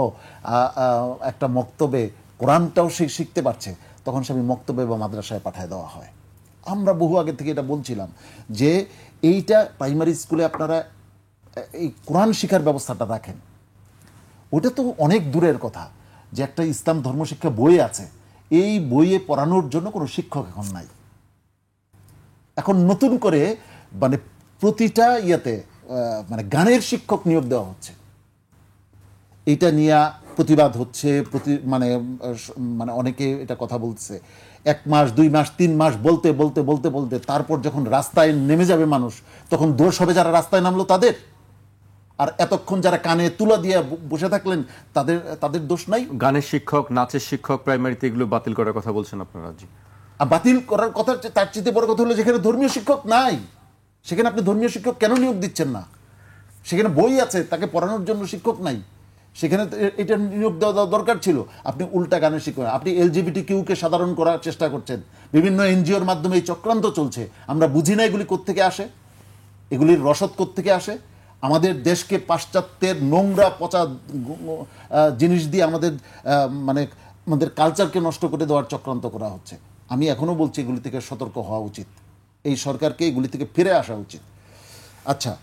একটা মক্তবে কোরআনটাও সে শিখতে পারছে, তখন সে আমি মক্তবে বা মাদ্রাসায় পাঠায় দেওয়া হয়। আমরা বহু আগে থেকে এটা বলছিলাম যে এইটা প্রাইমারি স্কুলে আপনারা এই কোরআন শিক্ষার ব্যবস্থাটা রাখেন। ওটা তো অনেক দূরের কথা যে একটা ইসলাম ধর্মশিক্ষা বই আছে, এই বইয়ে পড়ানোর জন্য কোনো শিক্ষক এখন নাই। এখন নতুন করে মানে প্রতিটা ইয়েতে মানে গানের শিক্ষক নিয়োগ দেওয়া হচ্ছে। এইটা নিয়ে প্রতিবাদ হচ্ছে, মানে অনেকে এটা কথা বলছে। 1 মাস 2 মাস 3 মাস বলতে বলতে বলতে বলতে তারপর যখন রাস্তায় নেমে যাবে মানুষ, তখন দোষ হবে যারা রাস্তায় নামলো তাদের। আর এতক্ষণ যারা কানে তুলা দিয়ে বসে থাকলেন তাদের দোষ নাই। গানের শিক্ষক, নাচের শিক্ষক প্রাইমারিতে এগুলো বাতিল করার কথা বলছেন আপনারা? জি, আর বাতিল করার কথা, তার চেয়ে বড় কথা হলো যেখানে ধর্মীয় শিক্ষক নাই সেখানে আপনি ধর্মীয় শিক্ষক কেন নিয়োগ দিচ্ছেন না? সেখানে বই আছে, তাকে পড়ানোর জন্য শিক্ষক নাই, সেখানে এটা নিয়োগ দেওয়া দরকার ছিল। আপনি উল্টা গানের শিক্ষক, আপনি LGBTQ-কে সাধারণ করার চেষ্টা করছেন। বিভিন্ন NGO-র মাধ্যমে এই চক্রান্ত চলছে। আমরা বুঝি না এগুলি কোত্থেকে আসে, এগুলির রসদ কোত্থেকে আসে। আমাদের দেশকে পাশ্চাত্যের নোংরা পচা জিনিস দিয়ে আমাদের কালচারকে নষ্ট করে দেওয়ার চক্রান্ত করা হচ্ছে। আমি এখনো বলছি এগুলি থেকে সতর্ক হওয়া উচিত, এই সরকারকে এগুলি থেকে ফিরে আসা উচিত। আচ্ছা,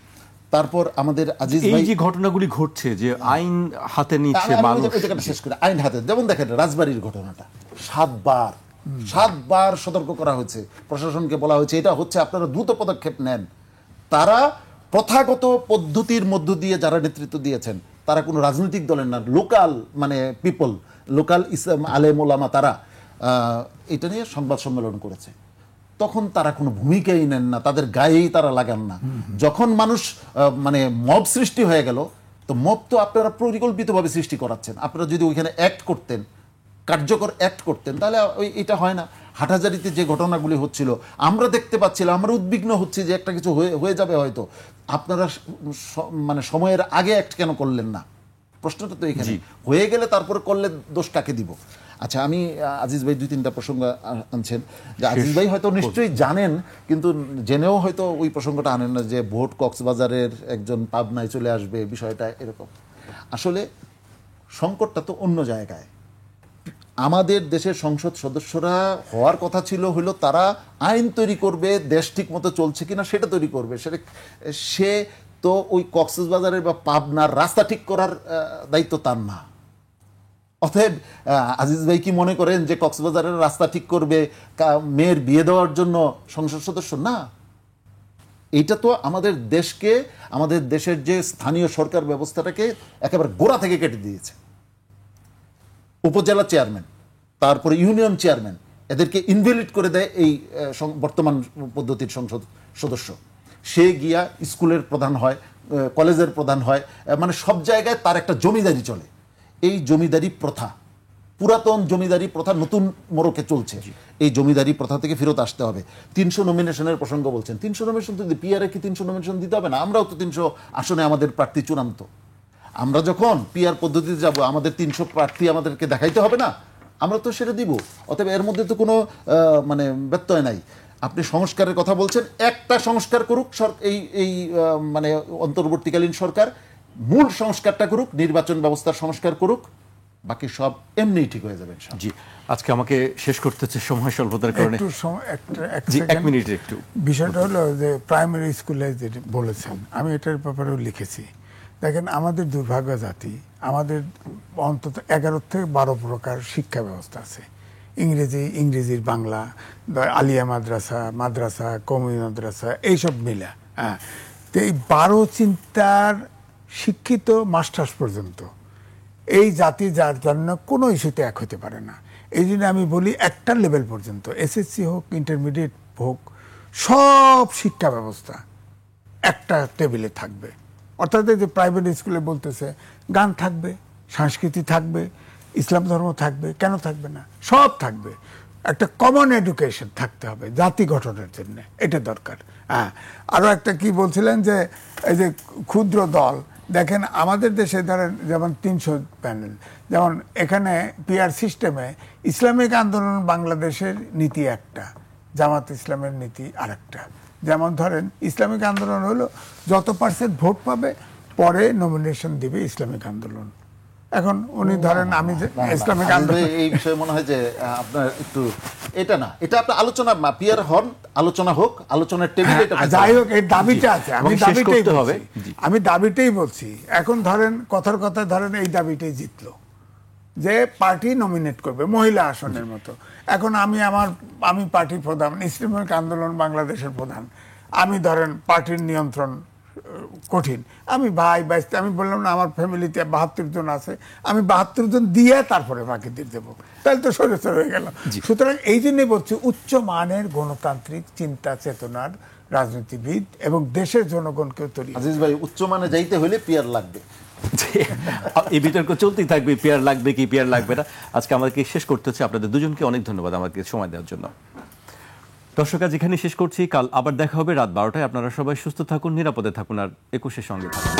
তারপর আমাদের আজিজ ভাই, এই যে ঘটনাগুলি ঘটছে, যে আইন হাতে নিচ্ছে মানুষ, শেষ করে আইন হাতে, যেমন দেখেন রাজবাড়ির ঘটনাটা 7 বার সতর্ক করা হয়েছে, প্রশাসনকে বলা হয়েছে এটা হচ্ছে, আপনারা দ্রুত পদক্ষেপ নেন। তারা প্রথাগত পদ্ধতির মধ্য দিয়ে যারা নেতৃত্ব দিয়েছেন তারা কোনো রাজনৈতিক দলের না, লোকাল পিপল, লোকাল ইসলাম আলেম ওলামা, তারা এটা নিয়ে সংবাদ সম্মেলন করেছে। তখন তারা কোনো ভূমিকাই নেন না, তাদের গায়েই তারা লাগান না। যখন মানুষ মব সৃষ্টি হয়ে গেল, তো মব তো আপনারা পরিকল্পিতভাবে সৃষ্টি করাচ্ছেন। আপনারা যদি ওইখানে অ্যাক্ট করতেন, কার্যকর অ্যাক্ট করতেন, তাহলে এটা হয় না। হাটহাজারিতে যে ঘটনাগুলি হচ্ছিল আমরা দেখতে পাচ্ছিলাম, আমরা উদ্বিগ্ন হচ্ছি যে একটা কিছু হয়ে যাবে হয়তো। আপনারা মানে সময়ের আগে অ্যাক্ট কেন করলেন না? প্রশ্নটা তো এখানে। হয়ে গেলে তারপরে করলে দোষ কাকে দিব? আচ্ছা, আমি আজিজ ভাই 2-3টা প্রসঙ্গ আনছেন, যে আজিজ ভাই হয়তো নিশ্চয়ই জানেন, কিন্তু জেনেও হয়তো ওই প্রসঙ্গটা আনেন না, যে ভোট কক্সবাজারের একজন পাবনায় চলে আসবে, বিষয়টা এরকম। আসলে সংকটটা তো অন্য জায়গায়। আমাদের দেশের সংসদ সদস্যরা হওয়ার কথা ছিল হলো তারা আইন তৈরি করবে, দেশ ঠিক মতো চলছে কিনা সেটা তৈরি করবে। সে তো ওই কক্সবাজারের বা পাবনার রাস্তা ঠিক করার দায়িত্ব তার না। অতএব আজিজ ভাই কি মনে করেন যে কক্সবাজারের রাস্তা ঠিক করবে মেয়ের বিয়ে দেওয়ার জন্য সংসদ সদস্য? না। এইটা তো আমাদের দেশকে, আমাদের দেশের যে স্থানীয় সরকার ব্যবস্থাটাকে একেবারে গোড়া থেকে কেটে দিয়েছে। উপজেলা চেয়ারম্যান, তারপরে ইউনিয়ন চেয়ারম্যান, এদেরকে ইনভ্যালিড করে দেয় এই বর্তমান পদ্ধতির সংসদ সদস্য। সে গিয়া স্কুলের প্রধান হয়, কলেজের প্রধান হয়, মানে সব জায়গায় তার একটা জমিদারি চলে। এই জমিদারি প্রথা, পুরাতন জমিদারি প্রথা নতুন মোড়কে চলছে। এই জমিদারি প্রথা থেকে ফেরত আসতে হবে। 300 নমিনেশনের প্রসঙ্গ বলছেন, 300 নমিনেশন তো পিআরে কি 300 নমিনেশন দিতে হবে না? আমরাও তো 300 আসনে আমাদের প্রার্থী চূড়ান্ত। আমরা যখন পিআর পদ্ধতিতে যাব, আমাদের 300 প্রার্থী আমাদেরকে দেখাইতে হবে না? আমরা তো সেটা দিব। অতএব এর মধ্যে তো কোনো মানে ব্যত্যয় নাই। আপনি সংস্কারের কথা বলছেন, একটা সংস্কার করুক এই মানে অন্তর্বর্তীকালীন সরকার, মূল সংস্কারটা করুক, নির্বাচন ব্যবস্থার সংস্কার করুক, বাকি সব এমনিই ঠিক হয়ে যাবে। জি, আজকে আমাকে শেষ করতে হচ্ছে সময় স্বল্পতার কারণে। এক মিনিট একটু। বিষয়টা হলো যে প্রাইমারি স্কুলে যে বলেছেন, আমি এটার ব্যাপারেও লিখেছি। দেখেন, আমাদের দুর্ভাগ্য জাতি, আমাদের অন্তত 11 থেকে 12 প্রকার শিক্ষা ব্যবস্থা আছে। ইংরেজির বাংলা, আলিয়া মাদ্রাসা, কওমি মাদ্রাসা, এইসব মিলা। হ্যাঁ, তো এই 12 চিন্তার শিক্ষিত মাস্টার্স পর্যন্ত এই জাতি যার জন্য কোনো ইস্যুতে এক হতে পারে না। এই জন্য আমি বলি, একটা লেভেল পর্যন্ত, এসএসসি হোক, ইন্টারমিডিয়েট হোক, সব শিক্ষা ব্যবস্থা একটা টেবিলে থাকবে। অর্থাৎ যে প্রাইভেট স্কুলে বলতেছে গান থাকবে, সংস্কৃতি থাকবে, ইসলাম ধর্ম থাকবে, কেন থাকবে না? সব থাকবে। একটা কমন এডুকেশন থাকতে হবে জাতি গঠনের জন্য, এটা দরকার। হ্যাঁ, আরও একটা কি বলছিলেন যে এই যে ক্ষুদ্র দল, দেখেন আমাদের দেশে ধরেন যেমন 300 প্যানেল, যেমন এখানে পিআর সিস্টেমে ইসলামিক আন্দোলন বাংলাদেশের নীতি একটা, জামাত ইসলামের নীতি আরেকটা। যেমন ধরেন ইসলামিক আন্দোলন হলো যত % ভোট পাবে পরে নমিনেশন দিবে ইসলামিক আন্দোলন। এখন উনি ধরেন আমি যে ইসলামিক আন্দোলন, এই বিষয়ে মনে হয় যে আপনার একটু এটা না, এটা আপনার আলোচনা পিয়ার হন, আলোচনা হোক, আলোচনার টেবিলে এটা যাই হোক, এর দাবিটা আছে, আমি দাবিটাই বলছি। এখন ধরেন কথার কথা ধরেন এই দাবিটাই জিতলো যে পার্টি নমিনেট করবে মহিলা আসনের মতো। এখন আমি পার্টির প্রধান, ইসলামিক আন্দোলন বাংলাদেশের প্রধান, আমি ধরেন পার্টির নিয়ন্ত্রণ কঠিন, আমি আমি বললাম না আমার ফ্যামিলিতে 72 জন আছে, আমি 72 জন দিয়ে তারপরে বাকিদের দেবো, তাহলে তো সরে হয়ে গেল। সুতরাং এই জন্যই বলছি, উচ্চ মানের গণতান্ত্রিক চিন্তা চেতনার রাজনীতিবিদ এবং দেশের জনগণকেও তৈরি। আজিজ ভাই, উচ্চ মানে যাইতে হলে পিয়ার লাগবে। এই বিতর্ক চলতেই থাকবে, পিয়ার লাগবে কি পিয়ার লাগবে না। আজকে আমাদেরকে শেষ করতে হচ্ছে। আপনাদের দুজনকে অনেক ধন্যবাদ আমাকে সময় দেওয়ার জন্য। দর্শক, আজ এখানে শেষ করছি। কাল আবার দেখা হবে রাত 12টায়। আপনারা সবাই সুস্থ থাকুন, নিরাপদে থাকুন, আর 21-এর সঙ্গে থাকুন।